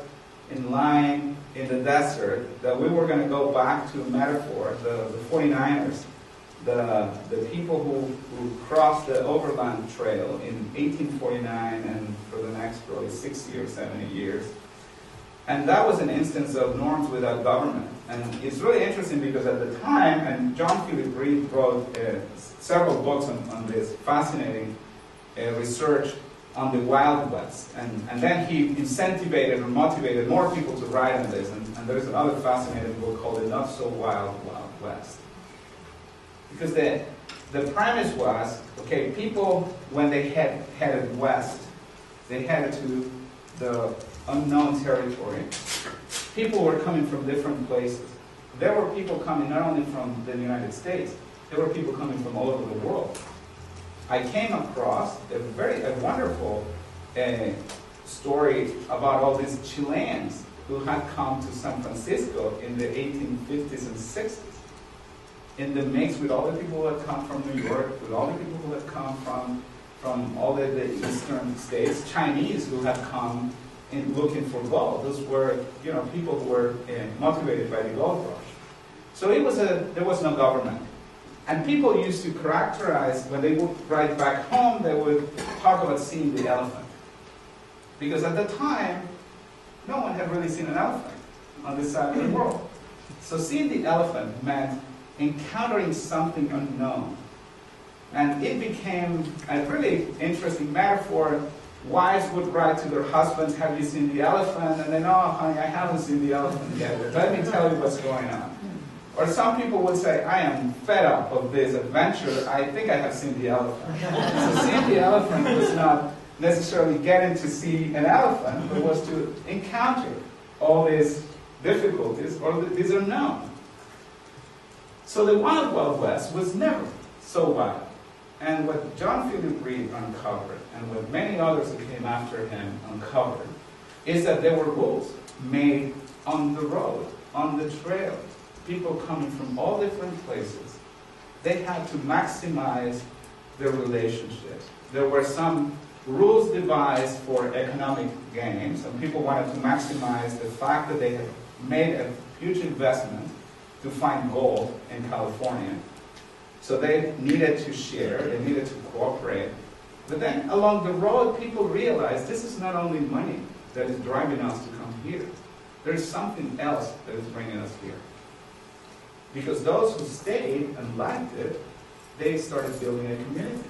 in line in the desert that we were going to go back to a metaphor, the 49ers, the people who crossed the Overland Trail in 1849 and for the next probably 60 or 70 years. And that was an instance of norms without government. And it's really interesting because at the time, and John Philip Reed wrote several books on this fascinating research on the Wild West. And then he incentivized or motivated more people to write on this. And there's another fascinating book called The Not So Wild Wild West. Because the premise was, okay, people, when they headed west, they headed to the unknown territory. People were coming from different places. There were people coming not only from the United States, there were people coming from all over the world. I came across a wonderful story about all these Chileans who had come to San Francisco in the 1850s and 60s. In the mix with all the people who had come from New York, with all the people who had come from all the eastern states, Chinese who had come in looking for gold. Those were, people who were motivated by the gold rush. So there was no government. And people used to characterize, when they would write back home, they would talk about seeing the elephant. Because at the time, no one had really seen an elephant on this side of the world. So seeing the elephant meant encountering something unknown. And it became a really interesting metaphor. Wives would write to their husbands, have you seen the elephant? And then, oh, honey, I haven't seen the elephant yet. Let me tell you what's going on. Or some people would say, I am fed up of this adventure. I think I have seen the elephant. So seeing the elephant was not necessarily getting to see an elephant, but was to encounter all these difficulties or these unknown. So the Wild Wild West was never so wild. And what John Philip Reed uncovered, and what many others who came after him uncovered, is that there were rules made on the road, on the trail. People coming from all different places, they had to maximize their relationships. There were some rules devised for economic gain. Some people wanted to maximize the fact that they had made a huge investment to find gold in California. So they needed to share, they needed to cooperate. But then along the road, people realized this is not only money that is driving us to come here. There's something else that is bringing us here. Because those who stayed and liked it, they started building a community.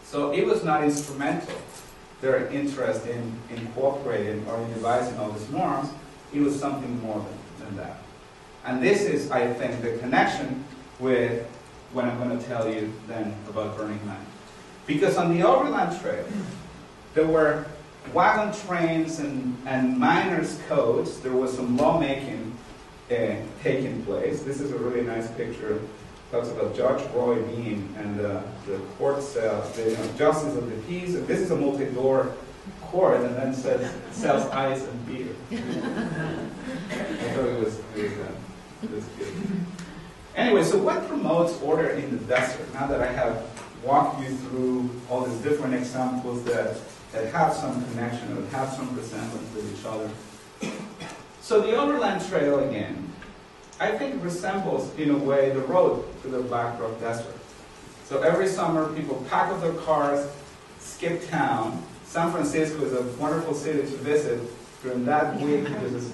So it was not instrumental, their interest in cooperating or in devising all these norms. It was something more than that. And this is, I think, the connection with what I'm going to tell you then about Burning Man. Because on the Overland Trail, there were wagon trains and miners' codes. There was some lawmaking taking place. This is a really nice picture. It talks about Judge Roy Bean and the court cells, the justice of the peace. And this is a multi-door court, and then sells ice and beer. I thought it was good. Anyway, so what promotes order in the desert? Now that I have walked you through all these different examples that have some connection, that have some resemblance with each other. So the Overland Trail, again, I think resembles, in a way, the road to the Black Rock Desert. So every summer, people pack up their cars, skip town. San Francisco is a wonderful city to visit during that week because it's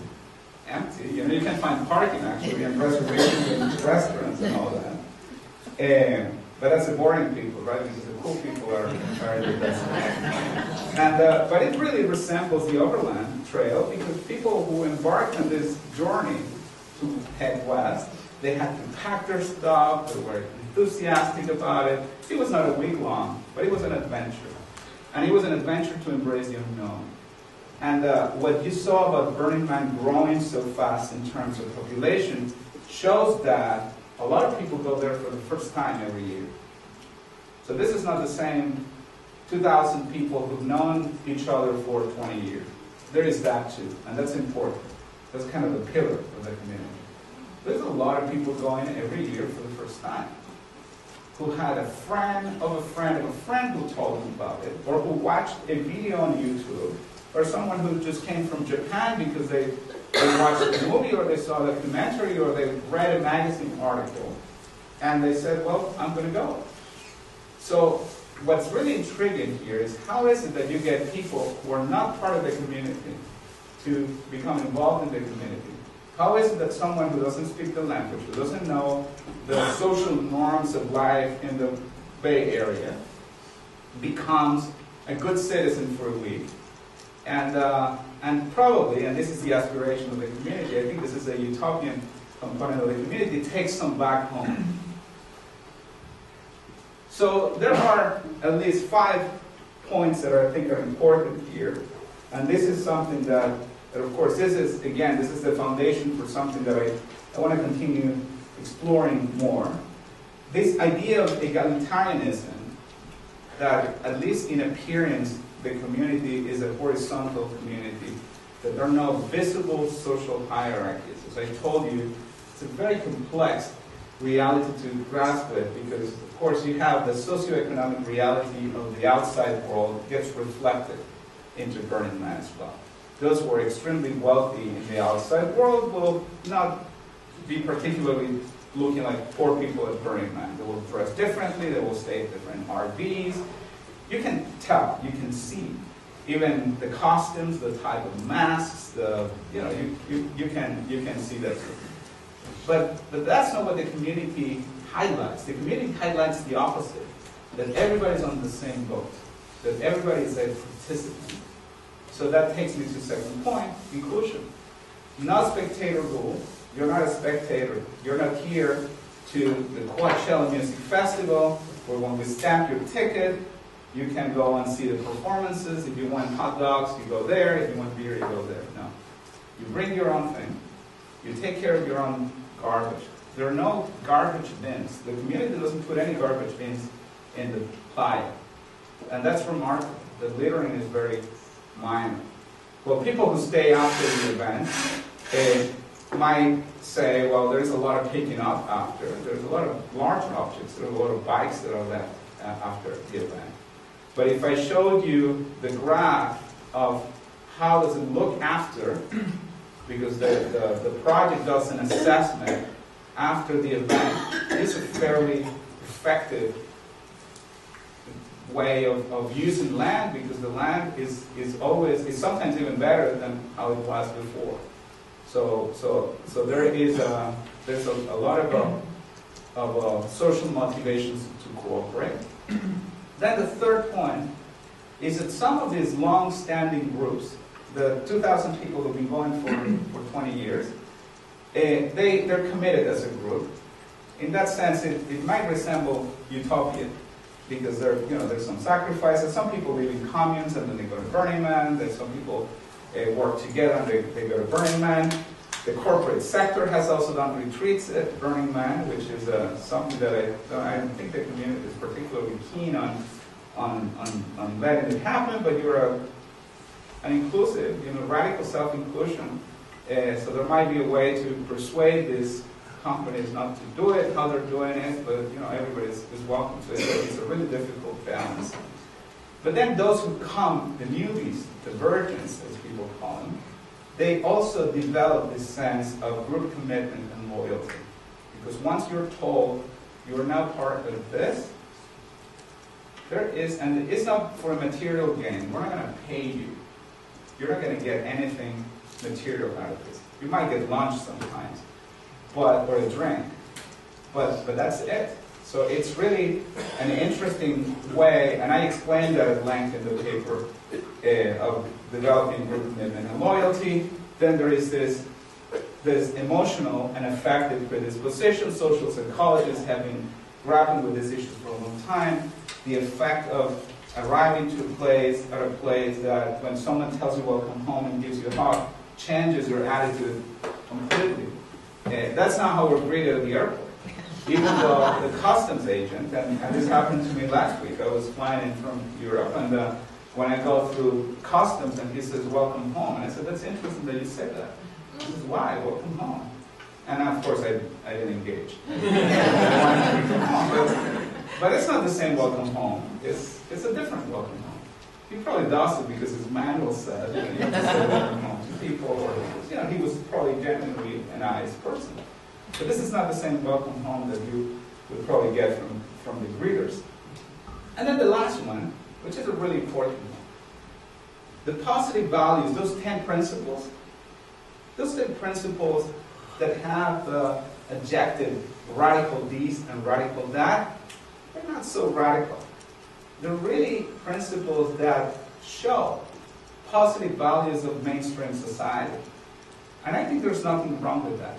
empty. You know, you can find parking, actually, and reservations and restaurants and all that. But that's the boring people, right? Because the cool people are in the desert. And, but it really resembles the Overland Trail because people who embarked on this journey to head west, they had to pack their stuff, they were enthusiastic about it. It was not a week long, but it was an adventure. And it was an adventure to embrace the unknown. And what you saw about Burning Man growing so fast in terms of population shows that a lot of people go there for the first time every year. So this is not the same 2,000 people who've known each other for 20 years. There is that too, and that's important. That's kind of the pillar of the community. There's a lot of people going every year for the first time, who had a friend of a friend of a friend who told them about it, or who watched a video on YouTube, or someone who just came from Japan because they watched a movie, or they saw a documentary, or they read a magazine article, and they said, well, I'm going to go. So what's really intriguing here is how is it that you get people who are not part of the community to become involved in the community? How is it that someone who doesn't speak the language, who doesn't know the social norms of life in the Bay Area, becomes a good citizen for a week? And probably, and this is the aspiration of the community, I think this is a utopian component of the community, takes some back home. So there are at least 5 points that I think are important here. And this is something that of course, this is the foundation for something that I want to continue exploring more. This idea of egalitarianism, that at least in appearance, the community is a horizontal community, that there are no visible social hierarchies. As I told you, it's a very complex reality to grasp it because, of course, you have the socioeconomic reality of the outside world gets reflected into Burning Man as well. Those who are extremely wealthy in the outside world will not be particularly looking like poor people at Burning Man. They will dress differently, they will stay at different RVs. You can tell, you can see. Even the costumes, the type of masks, you can see that. But that's not what the community highlights. The community highlights the opposite, that everybody's on the same boat, that everybody is a participant. So that takes me to the second point, inclusion. Not spectator rule. You're not a spectator. You're not here to the Coachella Music Festival, where when we stamp your ticket, you can go and see the performances. If you want hot dogs, you go there. If you want beer, you go there. No. You bring your own thing. You take care of your own garbage. There are no garbage bins. The community doesn't put any garbage bins in the playa. And that's remarkable. The littering is very minor. Well, people who stay after the event might say, well, there's a lot of picking up after. There's a lot of large objects. There are a lot of bikes that are left after the event. But if I showed you the graph of how does it look after, because the project does an assessment after the event, it's a fairly effective way of using land, because the land is sometimes even better than how it was before. So there's a lot of social motivations to cooperate. Then the third point is that some of these long-standing groups, the 2,000 people who've been going for 20 years, they're committed as a group. In that sense, it might resemble utopia, because there's some sacrifices. Some people live in communes and then they go to Burning Man. There's some people work together and they go to Burning Man. The corporate sector has also done retreats at Burning Man, which is something that I don't think the community is particularly keen on letting it happen, but you're an inclusive, radical self-inclusion. So there might be a way to persuade these companies not to do it, how they're doing it, but everybody is welcome to it. It's a really difficult balance. But then those who come, the newbies, the virgins, as people call them, they also develop this sense of group commitment and loyalty. Because once you're told you're now part of this, there is, and it's not for a material gain. We're not going to pay you. You're not going to get anything material out of this. You might get lunch sometimes, or a drink, but that's it. So it's really an interesting way, and I explained that at length in the paper, of developing group commitment and loyalty. Then there is this emotional and affective predisposition. Social psychologists have been grappling with these issues for a long time. The effect of arriving to a place that when someone tells you welcome home and gives you a hug, changes your attitude completely. That's not how we're greeted at the airport. Even though the customs agent, and this happened to me last week, I was flying in from Europe, and when I go through customs and he says, welcome home, and I said, that's interesting that you said that. He says, why? Welcome home. And of course I didn't engage. But it's not the same welcome home. It's a different welcome home. He probably does it because his manual said that you have to say welcome home to people, or he was probably genuinely a nice person. But this is not the same welcome home that you would probably get from the greeters. And then the last one, which is a really important one. The positive values, those 10 principles, those 10 principles that have the adjective radical this and radical that, they're not so radical. They're really principles that show positive values of mainstream society. And I think there's nothing wrong with that.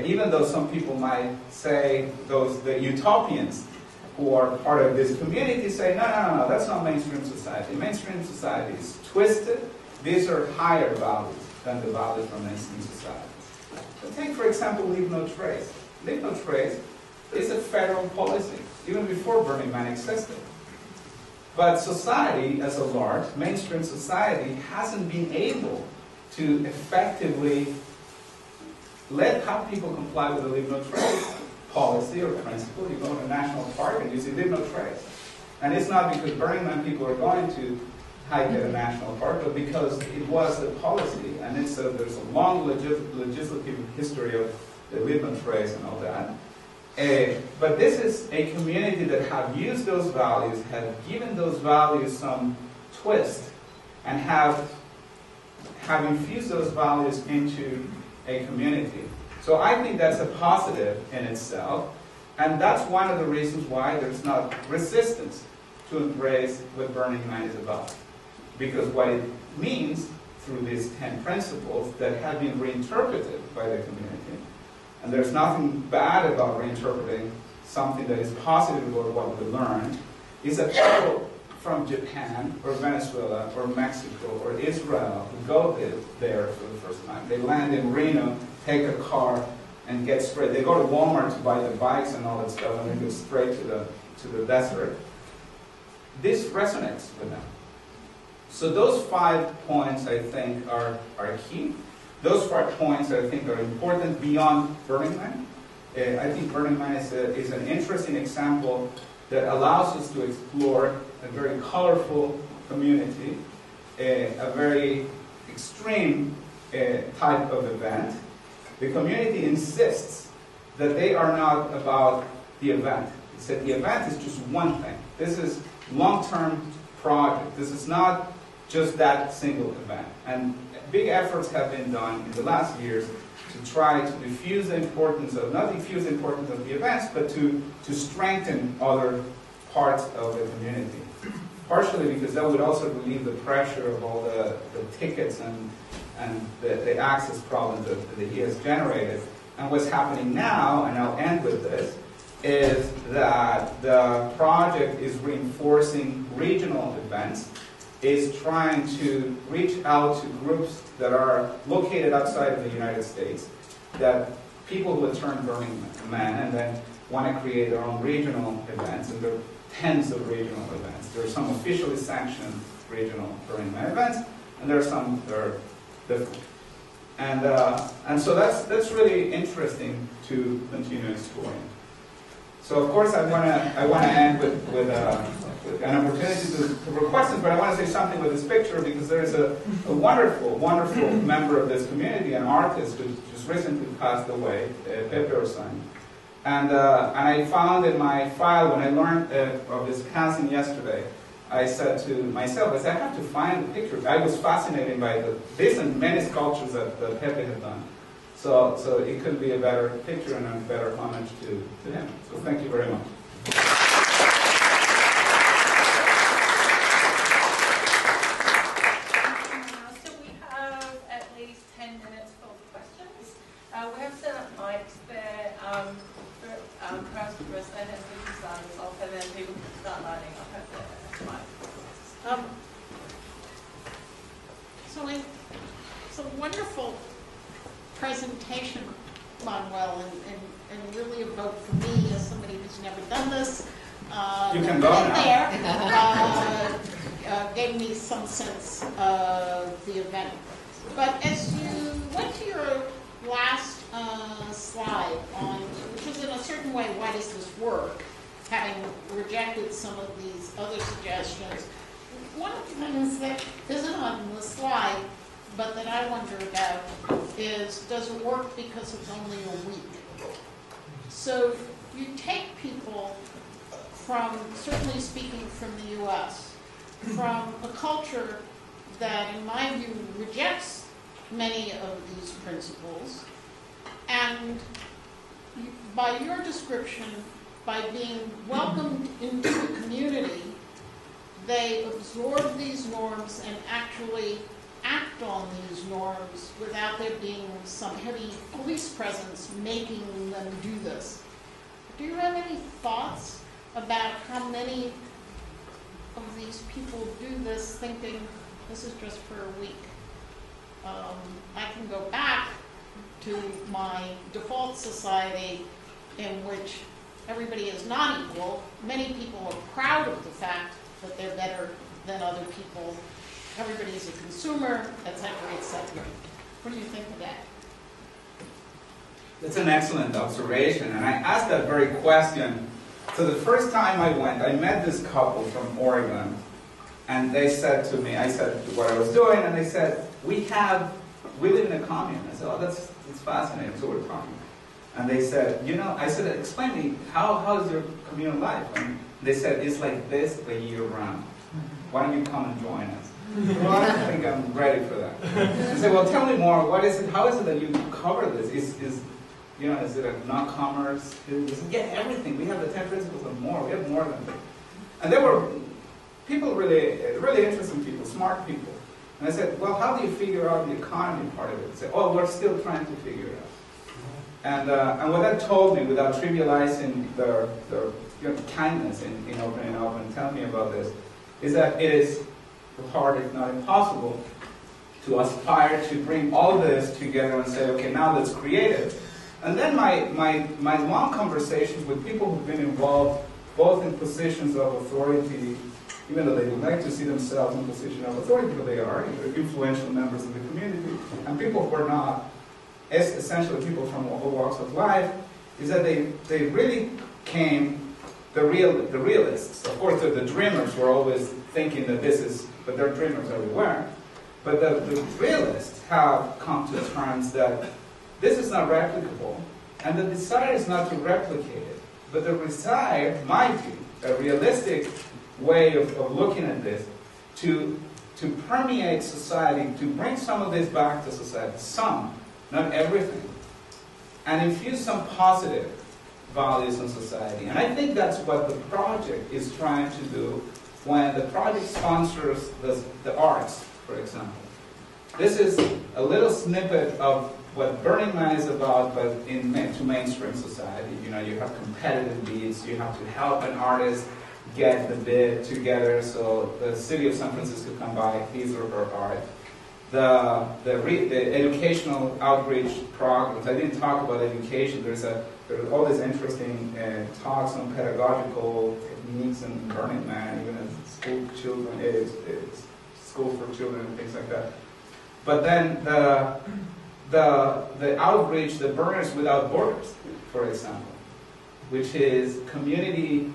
Even though some people might say, the utopians who are part of this community say, no, that's not mainstream society. Mainstream society is twisted. These are higher values than the values from mainstream society. So take, for example, Leave No Trace. Leave No Trace is a federal policy, even before Burning Man existed. But society as a large, mainstream society, hasn't been able to effectively have people comply with the Leave No Trace policy or principle. You go to a national park and you see Leave No Trace. And it's not because Burning Man people are going to hike at a national park, but because it was a policy. And there's a long legislative history of the Leave No Trace and all that. But this is a community that have used those values, have given those values some twist, and have infused those values into a community. So I think that's a positive in itself, and that's one of the reasons why there's not resistance to embrace what Burning Man is about. Because what it means through these 10 principles that have been reinterpreted by the community, and there's nothing bad about reinterpreting something that is positive about what we learned, is that people from Japan or Venezuela or Mexico or Israel who go there for the first time, they land in Reno, take a car, and get straight. They go to Walmart to buy the bikes and all that stuff, and they go straight to the desert. This resonates with them. So those 5 points, I think, are key. Those 5 points, I think, are important beyond Burning Man. I think Burning Man is an interesting example that allows us to explore a very colorful community, a very extreme type of event. The community insists that they are not about the event. It's that the event is just one thing. This is long-term project. This is not just that single event. And big efforts have been done in the last years to try to diffuse the importance of, not diffuse the importance of the events, but to strengthen other parts of the community. Partially because that would also relieve the pressure of all the tickets and the access problems that he has generated. And what's happening now, and I'll end with this, is that the project is reinforcing regional events, is trying to reach out to groups that are located outside of the United States, that people who attend Burning Man and then want to create their own regional events, and there are tens of regional events. There are some officially sanctioned regional Burning Man events, and there are some that are different. And so that's really interesting to continue exploring. So of course I want to end with an opportunity to request it, but I want to say something with this picture because there is a wonderful, wonderful member of this community, an artist who just recently passed away, Pepe Orsani. And I found in my file, when I learned of his passing yesterday, I said to myself, I have to find the picture. I was fascinated by this and many sculptures that Pepe had done. So it could be a better picture and a better homage to him. So thank you very much. So we have at least 10 minutes for questions. We have set up mics there. Perhaps first I have to start us off and then people can start lining up at the mic. It's a wonderful presentation, Manuel, and really a vote for me as somebody who's never done this. You can go now. There gave me some sense of the event. But as you went to your last slide on, which was in a certain way, why does this work, having rejected some of these other suggestions, one of the things that isn't on the slide, but that I wonder about is, does it work because it's only a week? So you take people from, certainly speaking from the US, from a culture that, in my view, rejects many of these principles, and by your description, by being welcomed into the community, they absorb these norms and actually act on these norms without there being some heavy police presence making them do this. Do you have any thoughts about how many of these people do this thinking this is just for a week? I can go back to my default society in which everybody is not equal. Many people are proud of the fact that they're better than other people. Everybody is a consumer, etc., etc. What do you think of that? That's an excellent observation, and I asked that very question. So the first time I went, I met this couple from Oregon, and they said to me, I said what I was doing, and they said, we live in a commune. I said, oh, that's fascinating, so we're talking. And they said, I said, explain to me, how is your communal life? And they said, it's like this the year round. Why don't you come and join us? Well, I don't think I'm ready for that. I said, well, tell me more. What is it? How is it that you cover this? Is it a non-commerce? Yeah, everything. We have the 10 principles and more. We have more than that. And there were people, really interesting people, smart people. And I said, well, how do you figure out the economy part of it? They said, oh, we're still trying to figure it out. And what that told me, without trivializing their kindness in opening up and telling me about this, is that it is hard, if not impossible, to aspire to bring all this together and say, okay, now let's create it. And then my long conversations with people who've been involved both in positions of authority, even though they would like to see themselves in a position of authority, but they are influential members of the community, and people who are not, essentially people from all walks of life, is that they really came, the realists. Of course, the dreamers were always thinking that but there are dreamers everywhere. But the realists have come to terms that this is not replicable, and the desire is not to replicate it, but the desire might be a realistic way of looking at this, to permeate society, to bring some of this back to society, some, not everything, and infuse some positive values in society. And I think that's what the project is trying to do when the project sponsors the arts, for example. This is a little snippet of what Burning Man is about, but to mainstream society. You have competitive bids, you have to help an artist get the bid together so the city of San Francisco can buy his or her art. The educational outreach programs. I didn't talk about education. There's all these interesting talks on pedagogical techniques in Burning Man, even in school for children and things like that. But then the outreach, the Burners Without Borders, for example, which is community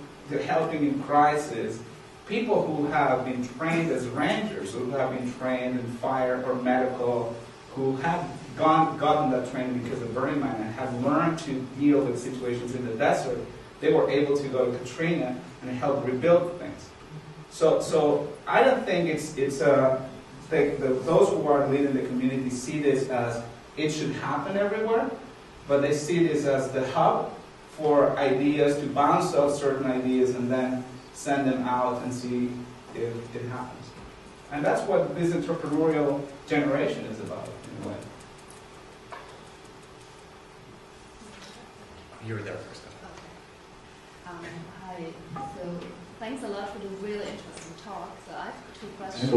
helping in crisis people who have been trained as rangers, who have been trained in fire or medical, who have gotten that training because of Burning Man and have learned to deal with situations in the desert, they were able to go to Katrina and help rebuild things. So I don't think those who are leading the community see this as it should happen everywhere, but they see this as the hub for ideas, to bounce off certain ideas and then send them out and see if it happens. And that's what this entrepreneurial generation is about, in a way. You were there first. Okay. Hi. So thanks a lot for the really interesting talk. So I have two questions.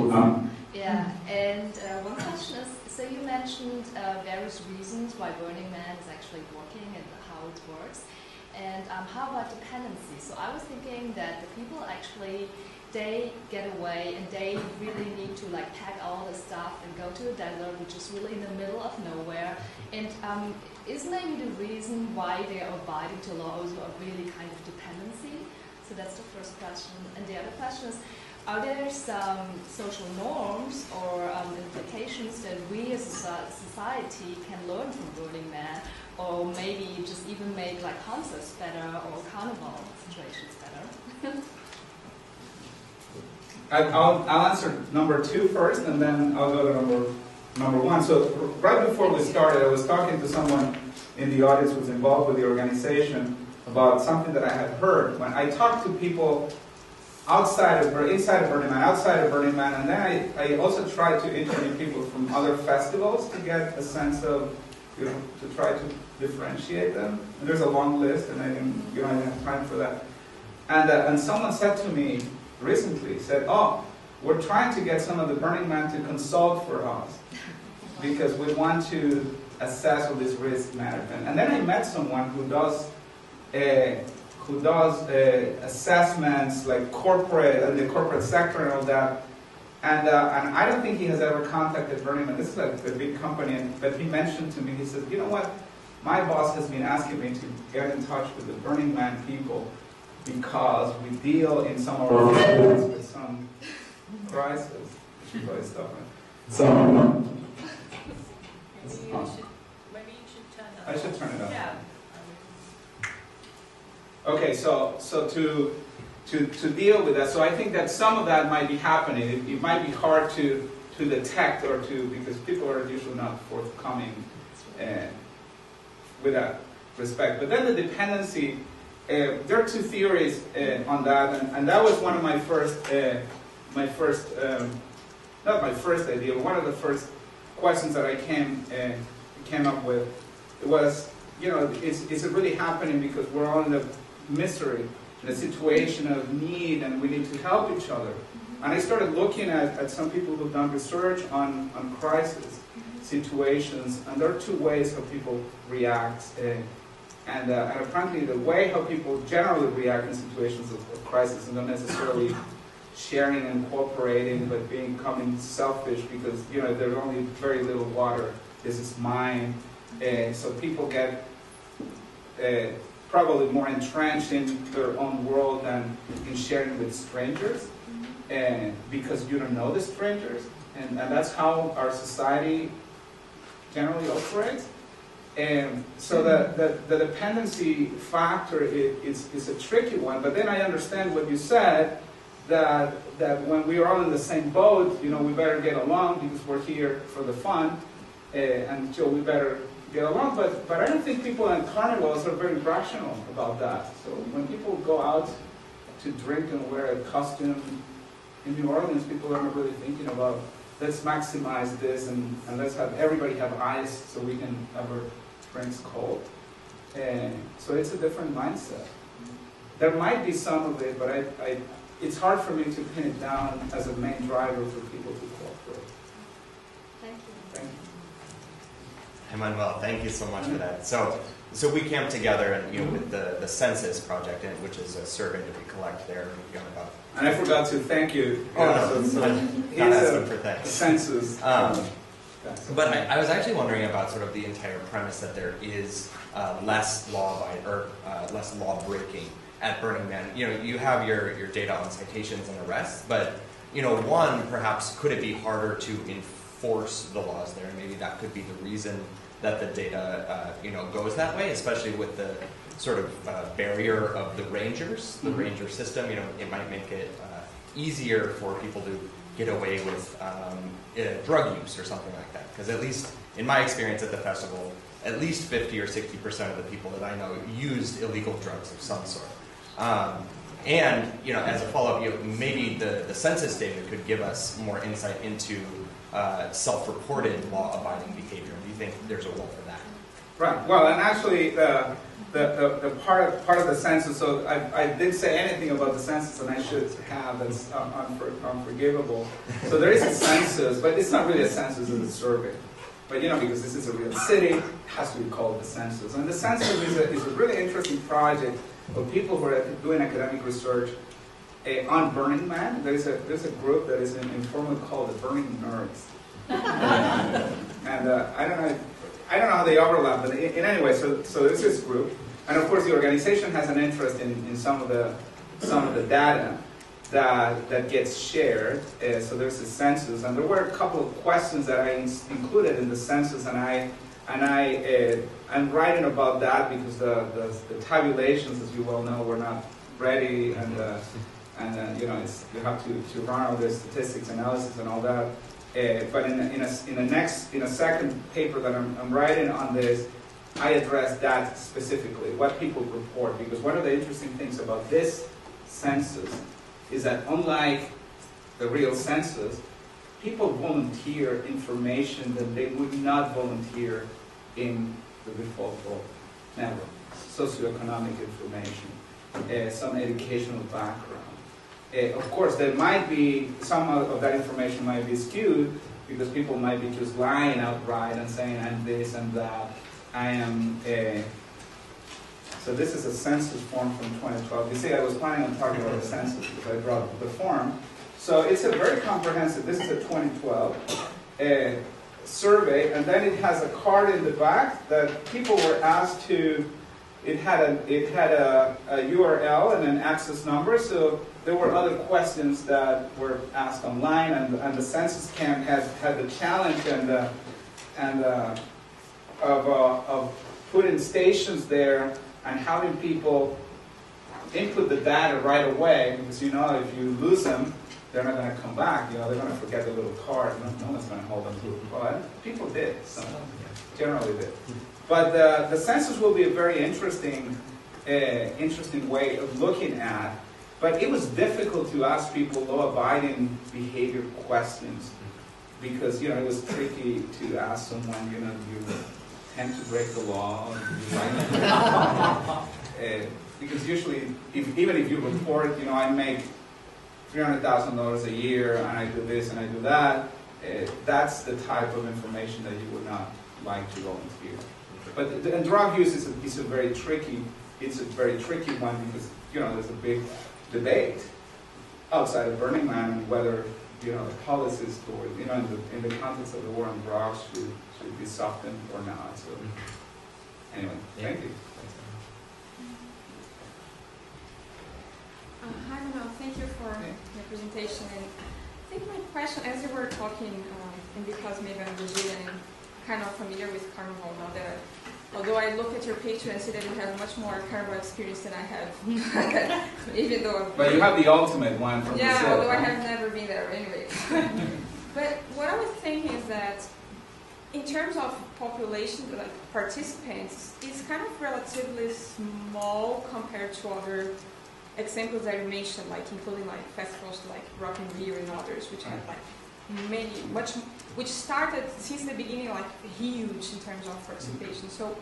Yeah, and one question is, so you mentioned various reasons why Burning Man is actually working and how it works. And how about dependency? So I was thinking that the people actually, they get away and they really need to like pack all the stuff and go to a desert, which is really in the middle of nowhere. And is maybe the reason why they are abiding to laws are really kind of dependency? So that's the first question. And the other question is, are there some social norms or implications that we as a society can learn from Burning Man, or maybe just even make like concerts better or carnival situations better? I'll answer number 2 first, and then I'll go to number 1. So right before we started, I was talking to someone in the audience who was involved with the organization about something that I had heard. When I talked to people inside of Burning Man, and then I also tried to interview people from other festivals to get a sense of, to try to differentiate them. And there's a long list, and I didn't have time for that. And someone said to me recently, oh, we're trying to get some of the Burning Man to consult for us because we want to assess all this risk management. And then I met someone who does assessments like the corporate sector and all that. And I don't think he has ever contacted Burning Man. This is like a big company, but he mentioned to me, he said, you know what? My boss has been asking me to get in touch with the Burning Man people because we deal in some of our fields with some crisis. So Maybe you should turn it up. I should turn it up. Yeah. Okay, so to deal with that, so I think that some of that might be happening. It might be hard to detect or because people are usually not forthcoming with that respect. But then the dependency, there are 2 theories on that, and that was one of my first, not my first idea, but one of the first questions that I came up with. It was, is it really happening because we're all in a misery, in a situation of need, and we need to help each other? And I started looking at some people who've done research on crisis situations, and there are 2 ways how people react. And apparently the way how people generally react in situations of crisis, and not necessarily sharing and cooperating, but becoming selfish because there's only very little water. This is mine. So people get probably more entrenched in their own world than in sharing with strangers, because you don't know the strangers, and that's how our society generally operates. And so the dependency factor is a tricky one. But then I understand what you said, that when we are all in the same boat, we better get along because we're here for the fun, and so we better get along. But I don't think people in Carnivals are very rational about that. So when people go out to drink and wear a costume in New Orleans, people are not really thinking about, let's maximize this and let's have everybody have ice so we can have our drinks cold. So it's a different mindset. There might be some of it, but it's hard for me to pin it down as a main driver for people to cooperate. Thank you. Thank you. Hey Manuel, thank you so much for that. So we camped together and with the Census Project, which is a survey that we collect there. And I forgot to thank you. Oh, no, not asking for thanks. Census. But I was actually wondering about sort of the entire premise that there is less law breaking at Burning Man, you have your data on citations and arrests, but one, perhaps could it be harder to enforce the laws there? And maybe that could be the reason that the data goes that way, especially with the sort of barrier of the rangers, the ranger system. It might make it easier for people to get away with drug use or something like that. Because at least in my experience at the festival, at least 50 or 60% of the people that I know used illegal drugs of some sort. And as a follow-up, maybe the census data could give us more insight into self-reported law-abiding behavior. Do you think there's a role for that? Right. Well, and actually, the part of the census. So I didn't say anything about the census, and I should have. That's unforgivable. So there is a census, but it's not really a census; it's a survey. But because this is a real city, it has to be called the census. And the census is a really interesting project of people who are doing academic research on Burning Man. There's a group that is informally called the Burning Nerds. And I don't know how they overlap, but in any way, so there's this group, and of course the organization has an interest in some of the data that gets shared. So there's a census, and there were a couple of questions that I included in the census, and I'm writing about that because the tabulations, as you well know, were not ready, and you have to run all the statistics analysis and all that. But in a second paper that I'm writing on this, I address that specifically, what people report, because one of the interesting things about this census is that unlike the real census, people volunteer information that they would not volunteer in the default network. Socioeconomic information, some educational background. Of course, there might be, some of that information might be skewed because people might be just lying outright and saying, I'm this and that. I am so this is a census form from 2012. You see, I was planning on talking about the census because I brought the form. So it's a very comprehensive, this is a 2012 survey, and then it has a card in the back that people were asked to, it had a URL and an access number, so there were other questions that were asked online, and the census camp had the challenge of putting stations there and having people input the data right away, because if you lose them, they're not going to come back. They're going to forget the little card. No one's going to hold them to it. Well, people did. Some generally did. But the census will be a very interesting way of looking at. But it was difficult to ask people law-abiding behavior questions because it was tricky to ask someone. You tend to break the law. Because usually, even if you report, I make $300,000 a year, and I do this and I do that. That's the type of information that you would not like to volunteer. But and drug use is a very tricky. It's a very tricky one because there's a big debate outside of Burning Man whether the policies toward in the context of the war on drugs should be softened or not. So anyway, thank you. Hi, Manuel. Thank you for your presentation. And I think my question, as you were talking, and because maybe I'm Brazilian and kind of familiar with Carnival now that, although I look at your picture and see that you have much more Carnival experience than I have, even though. But you have the ultimate one from Brazil. Yeah, although I have never been there anyway. But what I was thinking is that in terms of population, like participants, it's kind of relatively small compared to other examples that you mentioned, like including like festivals like Rock in Rio and others, which have like which started since the beginning like huge in terms of participation. So,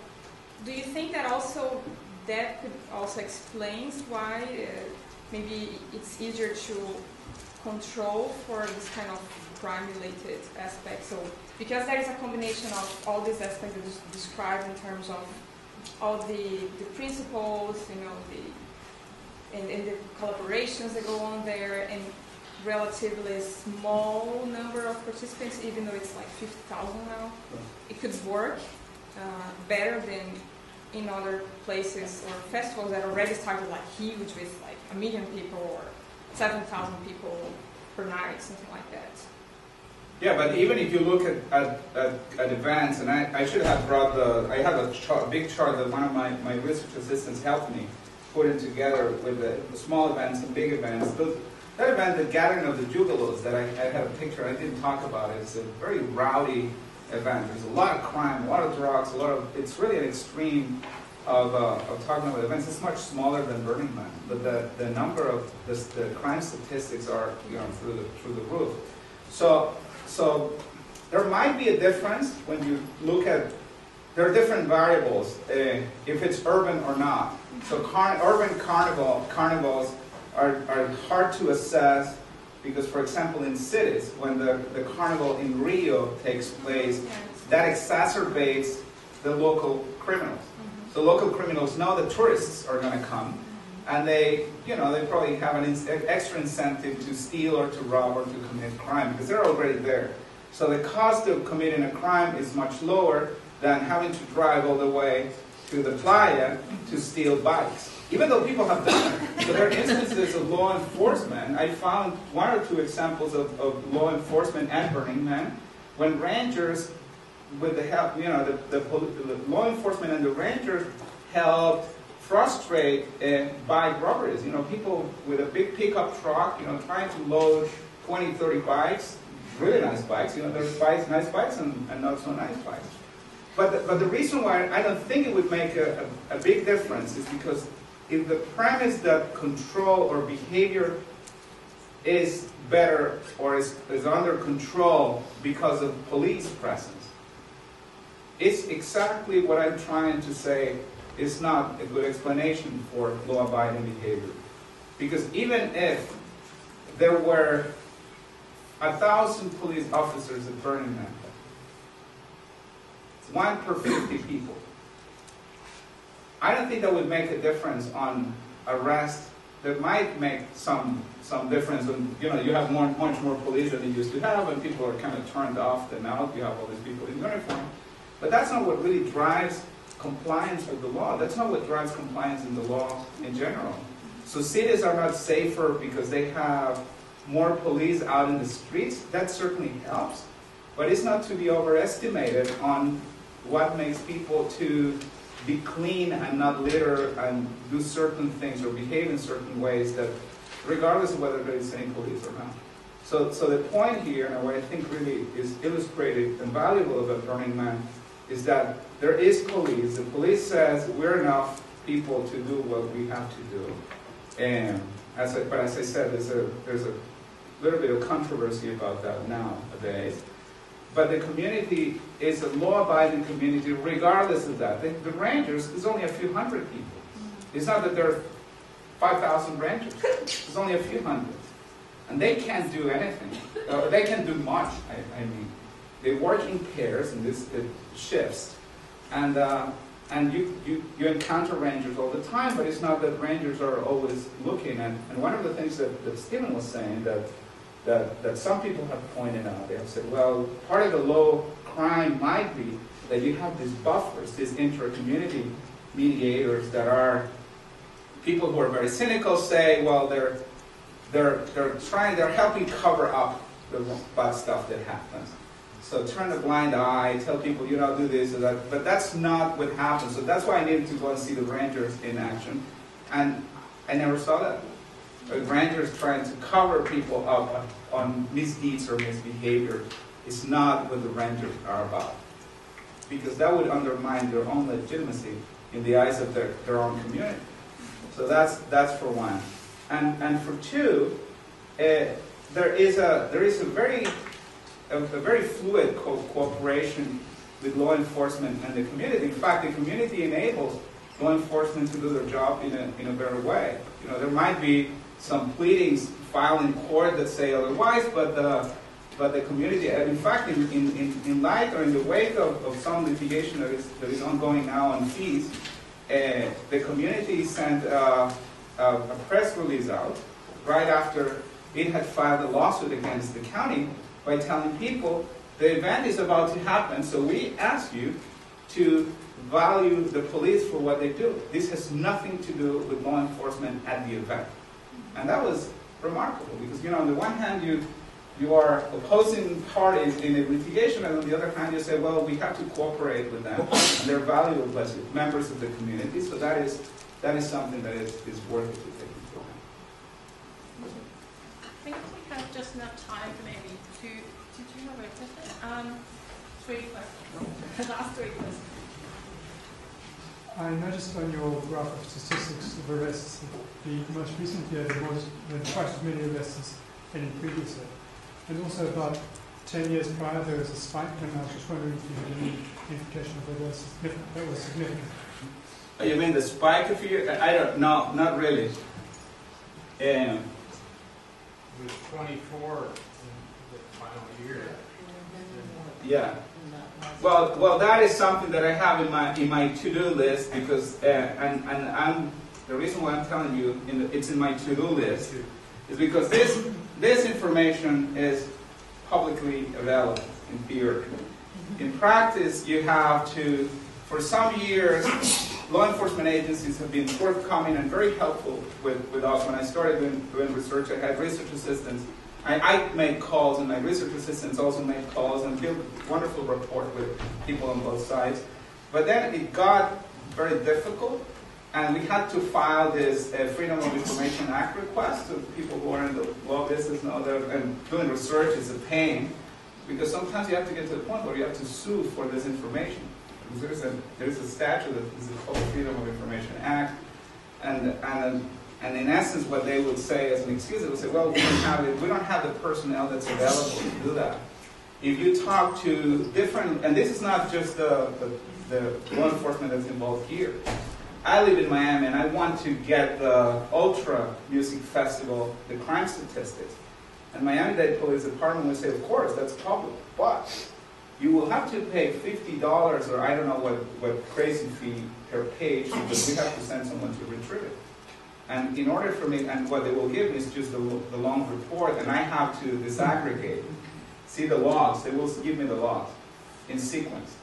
do you think that could also explains why maybe it's easier to control for this kind of crime-related aspect? So, because there is a combination of all these aspects that you described in terms of all the principles, and the collaborations that go on there, and relatively small number of participants, even though it's like 50,000 now. It could work better than in other places or festivals that already started like huge with like 1 million people or 7,000 people per night, something like that. Yeah, but even if you look at events, and I should have brought I have a big chart that one of my research assistants helped me putting together with the small events and big events. That event, the Gathering of the Jubilees, that I had a picture, I didn't talk about it. It's a very rowdy event. There's a lot of crime, a lot of drugs, it's really an extreme of talking about events. It's much smaller than Burning Man, but the number of the crime statistics are through the roof. So there might be a difference when you look at, there are different variables if it's urban or not. So urban carnivals are hard to assess because, for example, in cities, when the carnival in Rio takes place, that exacerbates the local criminals. So local criminals know the tourists are going to come, and they probably have an extra incentive to steal or to rob or to commit crime because they're already there. So the cost of committing a crime is much lower than having to drive all the way to the playa to steal bikes, even though people have done it. So there are instances of law enforcement. I found 1 or 2 examples of law enforcement and Burning Man when rangers, with the help, the law enforcement and the rangers helped frustrate bike robberies. People with a big pickup truck, trying to load 20, 30 bikes, really nice bikes. There's nice bikes and not so nice bikes. But the reason why I don't think it would make a big difference is because if the premise that control or behavior is better or is under control because of police presence, it's exactly what I'm trying to say is not a good explanation for law-abiding behavior. Because even if there were 1,000 police officers at Burning Man, it's 1 per 50 people. I don't think that would make a difference on arrest. That might make some difference when you have much more police than you used to have, and people are kind of turned off than out. You have all these people in uniform, but that's not what really drives compliance with the law. That's not what drives compliance in the law in general. So cities are not safer because they have more police out in the streets. That certainly helps, but it's not to be overestimated on what makes people to be clean and not litter and do certain things or behave in certain ways that, regardless of whether there is any police or not. So the point here, and what I think really is illustrated and valuable about Burning Man, is that there is police. The police says we're enough people to do what we have to do. And as I said, there's a little bit of controversy about that nowadays. But the community is a law-abiding community regardless of that. The rangers, there's only a few hundred people. It's not that there are 5,000 rangers. There's only a few hundred. And they can't do anything. They can't do much, I mean. They work in pairs in these shifts. And you encounter rangers all the time, but it's not that rangers are always looking. And one of the things that Stephen was saying that some people have pointed out, they have said, well, part of the low crime might be that you have these buffers, these inter-community mediators that are people who are very cynical, say, well, they're helping cover up the bad stuff that happens. So turn a blind eye, tell people, do this or that, but that's not what happens. So that's why I needed to go and see the rangers in action, and I never saw that. The rangers trying to cover people up on misdeeds or misbehavior is not what the rangers are about, because that would undermine their own legitimacy in the eyes of their own community. So that's for one, and for two, there is a very fluid cooperation with law enforcement and the community. In fact, the community enables law enforcement to do their job in a better way. There might be some pleadings filed in court that say otherwise, but the community, in fact, in light or in the wake of some litigation that is ongoing now on fees, the community sent a press release out right after it had filed a lawsuit against the county by telling people the event is about to happen, so we ask you to value the police for what they do. This has nothing to do with law enforcement at the event. And that was remarkable because, on the one hand, you are opposing parties in a litigation, and on the other hand, you say, well, we have to cooperate with them, and they're valuable as members of the community. So that is something that is worth it to take into account. I think we have just enough time for maybe two. Did you have a question? 3 questions. Last 3 questions. I noticed on your graph of statistics of arrests that the most recent year there were twice as many arrests as any previous year. And also about 10 years prior there was a spike, and I was just wondering if you had any indication of whether that was significant. You mean the spike of year? I don't know, not really. It was 24 in the final year. Yeah. Well, that is something that I have in my to-do list because, and the reason why I'm telling you it's in my to-do list is because this information is publicly available in theory. In practice, you have to, for some years, law enforcement agencies have been forthcoming and very helpful with us. When I started doing research, I had research assistants. I made calls, and my research assistants also made calls and built a wonderful rapport with people on both sides. But then it got very difficult, and we had to file this Freedom of Information Act request to people who are in the law business know that, and doing research is a pain, because sometimes you have to get to the point where you have to sue for this information. Because there's a statute that is called the Freedom of Information Act, and in essence, what they would say as an excuse, they would say, well, we don't have the personnel that's available to do that. If you talk to different, and this is not just the law enforcement that's involved here. I live in Miami, and I want to get the Ultra Music Festival, the crime statistics. And Miami-Dade Police Department would say, of course, that's public, but you will have to pay $50, or I don't know what crazy fee per page, because we have to send someone to retrieve it. And in order for me, and what they will give me is just the long report, and I have to disaggregate, see the logs. They will give me the logs in sequence.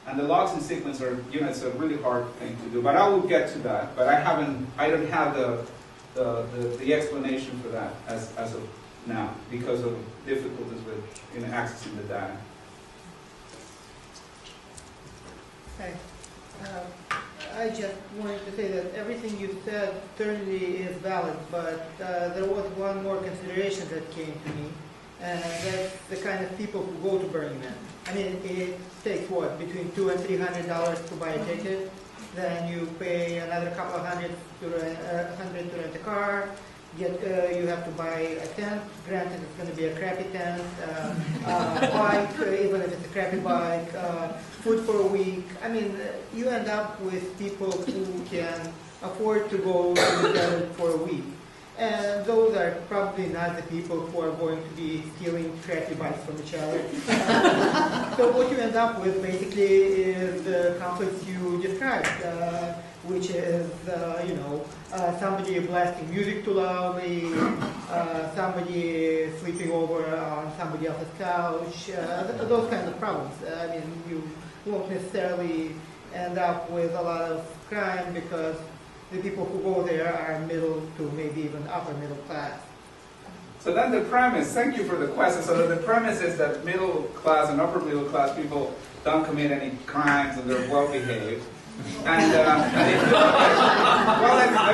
And the logs in sequence are, it's a really hard thing to do. But I will get to that. But I don't have the explanation for that as of now because of difficulties with accessing the data. Hi. I just wanted to say that everything you said certainly is valid, but there was one more consideration that came to me, and that's the kind of people who go to Burning Man. I mean, it takes what, between $200 and $300 to buy a ticket, then you pay another couple of hundred to rent a car. You have to buy a tent. Granted, it's going to be a crappy tent. Bike, even if it's a crappy bike. Food for a week. I mean, you end up with people who can afford to go to the desert for a week. And those are probably not the people who are going to be stealing crappy bikes from each other. So what you end up with basically is the conflicts you described, which is, somebody blasting music too loudly, somebody sleeping over on somebody else's couch, those kinds of problems. I mean, you won't necessarily end up with a lot of crime because the people who go there are middle to maybe even upper middle class. So then the premise, thank you for the question, so the premise is that middle class and upper middle class people don't commit any crimes and they're well behaved. And I've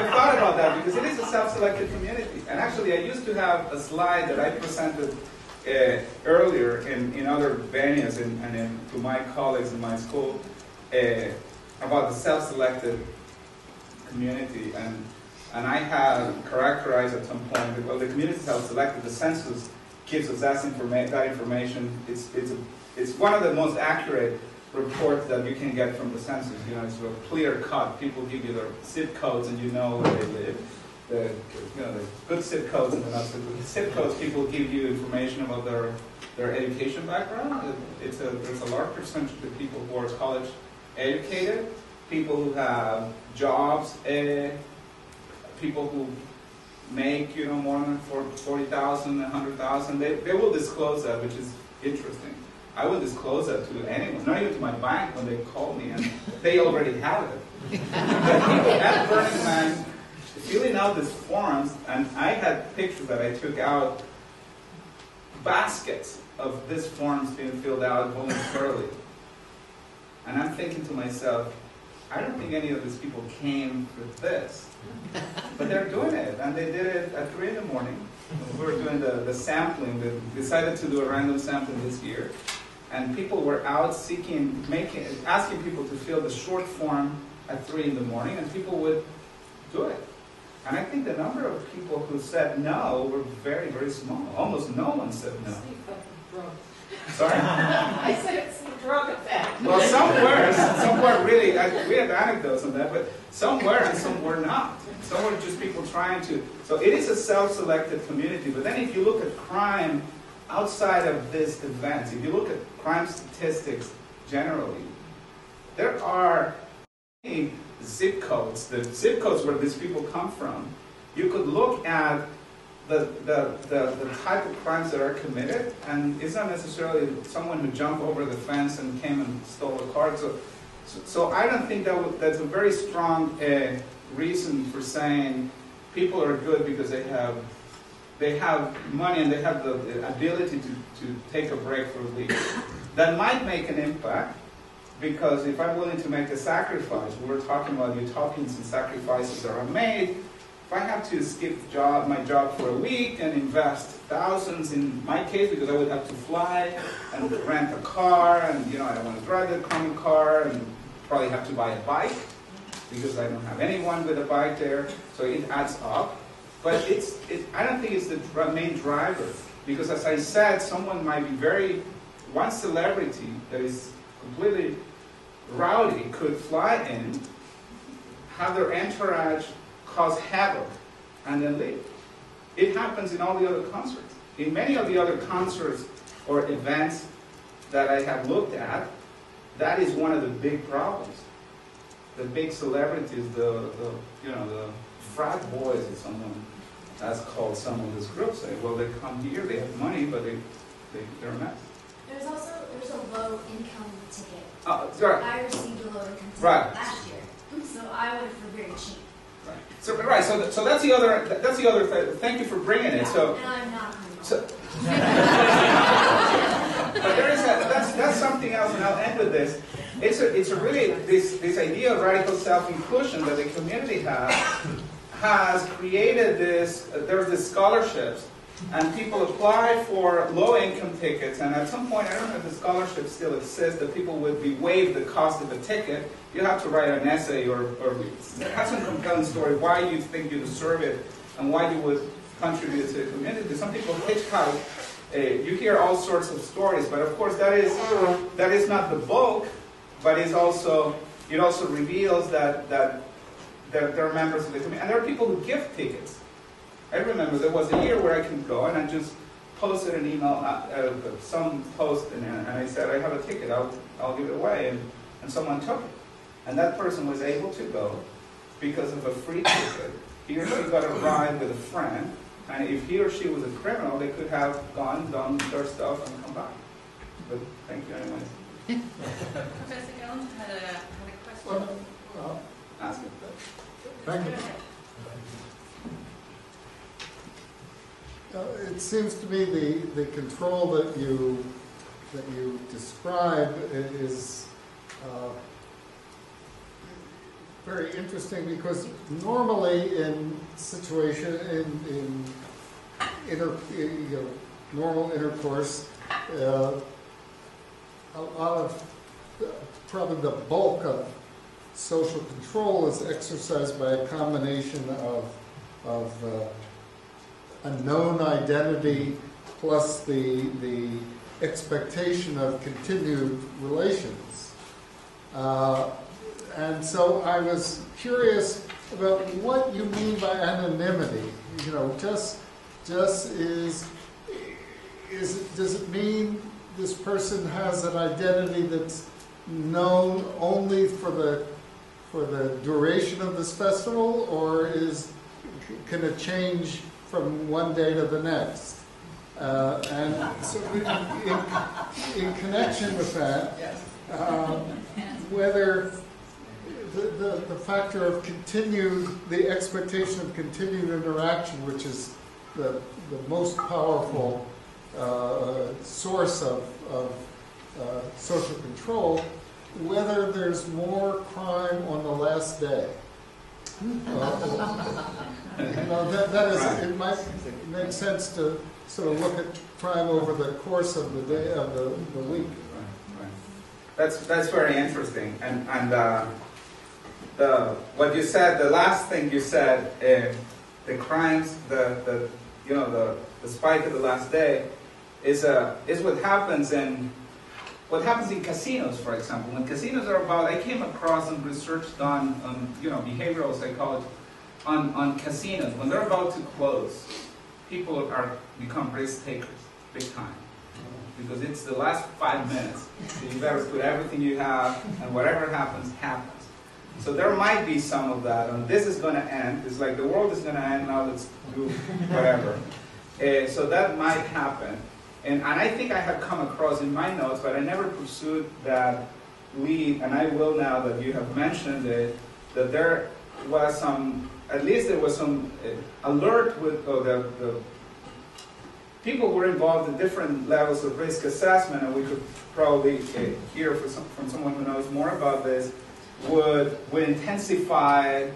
thought about that because it is a self-selected community. And actually I used to have a slide that I presented earlier in other venues and to my colleagues in my school about the self-selected community, and I have characterized at some point that, well, the community is self-selected. The census gives us that information. It's one of the most accurate reports that you can get from the census. It's a clear cut. People give you their zip codes, and you know where they live. The good zip codes and the not so good zip codes. People give you information about their education background. There's a large percentage of people who are college educated. People who have jobs, people who make more than $40,000, $100,000, they will disclose that, which is interesting. I would disclose that to anyone, not even to my bank when they call me, and they already have it. The people at Burning Man filling out these forms, and I had pictures that I took out, baskets of these forms being filled out voluntarily. And I'm thinking to myself, I don't think any of these people came for this. But they're doing it, and they did it at 3 in the morning. We were doing the sampling. We decided to do a random sampling this year. And people were out asking people to fill the short form at 3 in the morning, and people would do it. And I think the number of people who said no were very, very small. Almost no one said no. Sorry? I said it's the drug effect. Well, some were really, we have anecdotes on that, but some were and some were not. Some were just people trying to, so it is a self-selected community. But then if you look at crime outside of this event, if you look at crime statistics generally, there are many zip codes, the zip codes where these people come from. You could look at the type of crimes that are committed, and it's not necessarily someone who jumped over the fence and came and stole a car. So I don't think that's a very strong reason for saying people are good because they have money and they have the ability to take a break for a week. That might make an impact, because if I'm willing to make a sacrifice, we were talking about utopians and sacrifices that are made. If I have to skip my job for a week and invest thousands in my case, because I would have to fly and rent a car, and I don't want to drive the common car, and probably have to buy a bike because I don't have anyone with a bike there, so it adds up. But I don't think it's the main driver, because as I said, someone might be one celebrity that is completely rowdy could fly in, have their entourage cause havoc, and then leave. It happens in all the other concerts. In many of the other concerts or events that I have looked at, that is one of the big problems. The big celebrities, the frat boys, as someone has called some of this groups, say, well, they come here, they have money, but they're a mess. There's a low income ticket. Right. I received a low income ticket last year, so I went for very cheap. Right. So that's the other thing. Thank you for bringing it. So. And I'm not hungry. But that's something else, and I'll end with this. It's a really this idea of radical self-inclusion that the community has created this. There's these scholarships, and people apply for low-income tickets. And at some point, I don't know if the scholarship still exists, that people would be waived the cost of a ticket. You have to write an essay or have some compelling story why you think you deserve it and why you would contribute to the community. Some people hitchhike. You hear all sorts of stories, but of course that is not the bulk. But it also reveals that there are members of the community, and there are people who give tickets. I remember there was a year where I could go and I just posted an email, some post, and I said, I have a ticket, I'll give it away, and someone took it. And that person was able to go because of a free ticket. He or she got a ride with a friend, and if he or she was a criminal, they could have gone, done their stuff, and come back. But thank you anyways. Professor Jones had a question. Well, Ask it. thank you. It seems to me the control that you describe is very interesting, because normally in normal intercourse, a lot of probably the bulk of social control is exercised by a combination of a known identity plus the expectation of continued relations. And so I was curious about what you mean by anonymity. Does it mean this person has an identity that's known only for the duration of this festival, or can it change from one day to the next? And so in connection with that, whether the factor of the expectation of continued interaction, which is the most powerful source of social control, whether there's more crime on the last day. That is, it might make sense to sort of look at crime over the course of the day of the week. Right. That's very interesting. And what you said, the last thing you said, the crimes, the spike of the last day, is what happens in casinos, for example. When casinos are about, I came across some research done on behavioral psychology on casinos. When they're about to close, people become risk takers, big time, because it's the last 5 minutes. So you better put everything you have, and whatever happens, happens. So there might be some of that, and this is going to end. It's like the world is going to end, now let's do whatever. So that might happen. And I think I have come across in my notes, but I never pursued that lead, and I will now that you have mentioned it, that there was at least there was some alert with the people were involved in different levels of risk assessment, and we could probably hear from someone who knows more about this, would intensify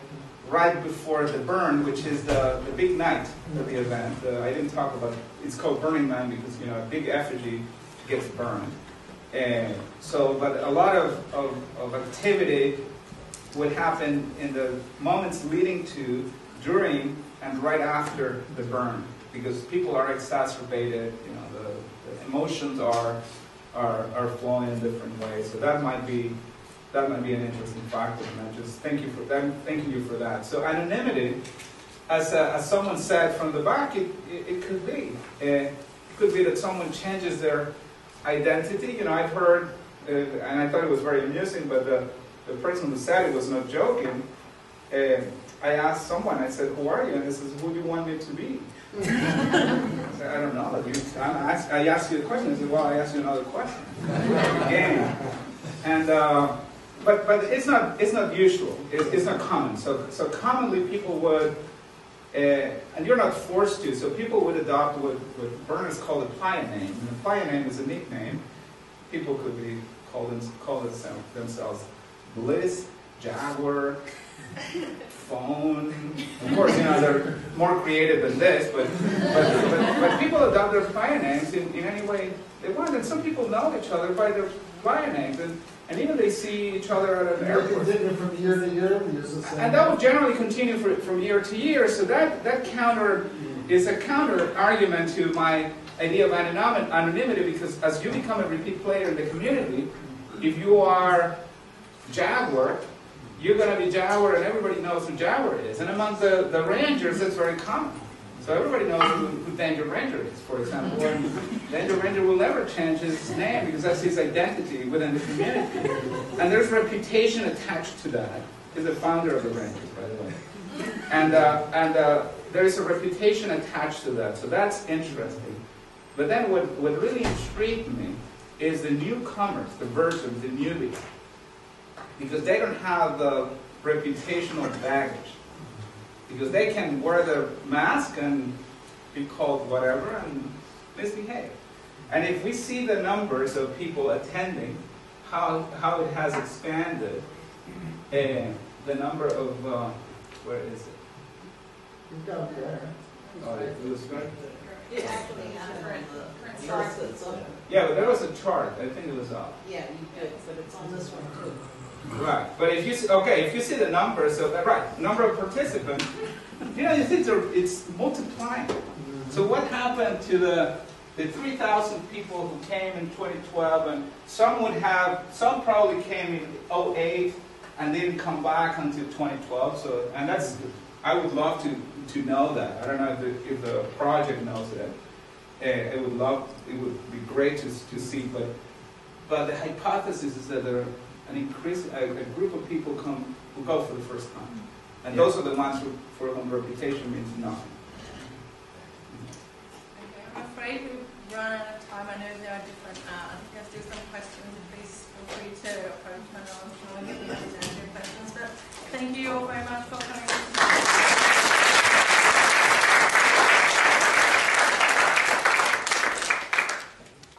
right before the burn, which is the big night of the event. I didn't talk about it. It's called Burning Man because a big effigy gets burned. But a lot of activity would happen in the moments leading to, during, and right after the burn, because people are exacerbated. The emotions are flowing in different ways. So that might be an interesting factor, and I just thanking you for that. So anonymity, as someone said from the back, it could be. It could be that someone changes their identity. I've heard, and I thought it was very amusing, but the person who said it was not joking. I asked someone, I said, "Who are you?" And he says, "Who do you want me to be?" I said, "I don't know. I asked you a question." I said, "Well, I asked you another question." Again. And but it's not usual. It's not common. So commonly people would, and you're not forced to. So people would adopt what Berners called a playa name. And a playa name is a nickname. People could be call themselves Bliss, Jaguar, Phone. Of course, they're more creative than this. But people adopt their playa names in any way they want. And some people know each other by their playa names. And even they see each other at an airport. From year to year, and that will generally continue from year to year. So that is a counter argument to my idea of anonymity, because as you become a repeat player in the community, if you are Jaguar, you're going to be Jaguar, and everybody knows who Jaguar is. And among the Rangers, that's very common. So everybody knows who Danger Ranger is, for example. And Danger Ranger will never change his name because that's his identity within the community. And there's reputation attached to that. He's the founder of the Rangers, by the way. And there is a reputation attached to that. So that's interesting. But then what really intrigued me is the newcomers, the versions, the newbies. Because they don't have the reputational baggage. Because they can wear the mask and be called whatever and misbehave. And if we see the numbers of people attending, how it has expanded, the number of, where is it? It's down there. Oh, it was right. It's actually on the current chart. Yeah, but there was a chart. I think it was up. Yeah, you did, but it's on this one too. Right, but if you see the numbers of number of participants, you think it's multiplying. So what happened to the 3,000 people who came in 2012, and some probably came in 2008 and didn't come back until 2012. So, and I would love to know that. I don't know if the project knows that. It would be great to see, but the hypothesis is that there are a group of people who go for the first time. And those are the ones for whom reputation means nothing. I'm afraid afraid we've run out of time. I know there are different, I think there's still some questions. Please feel free to approach Manuel and give me your questions. But thank you all very much for coming.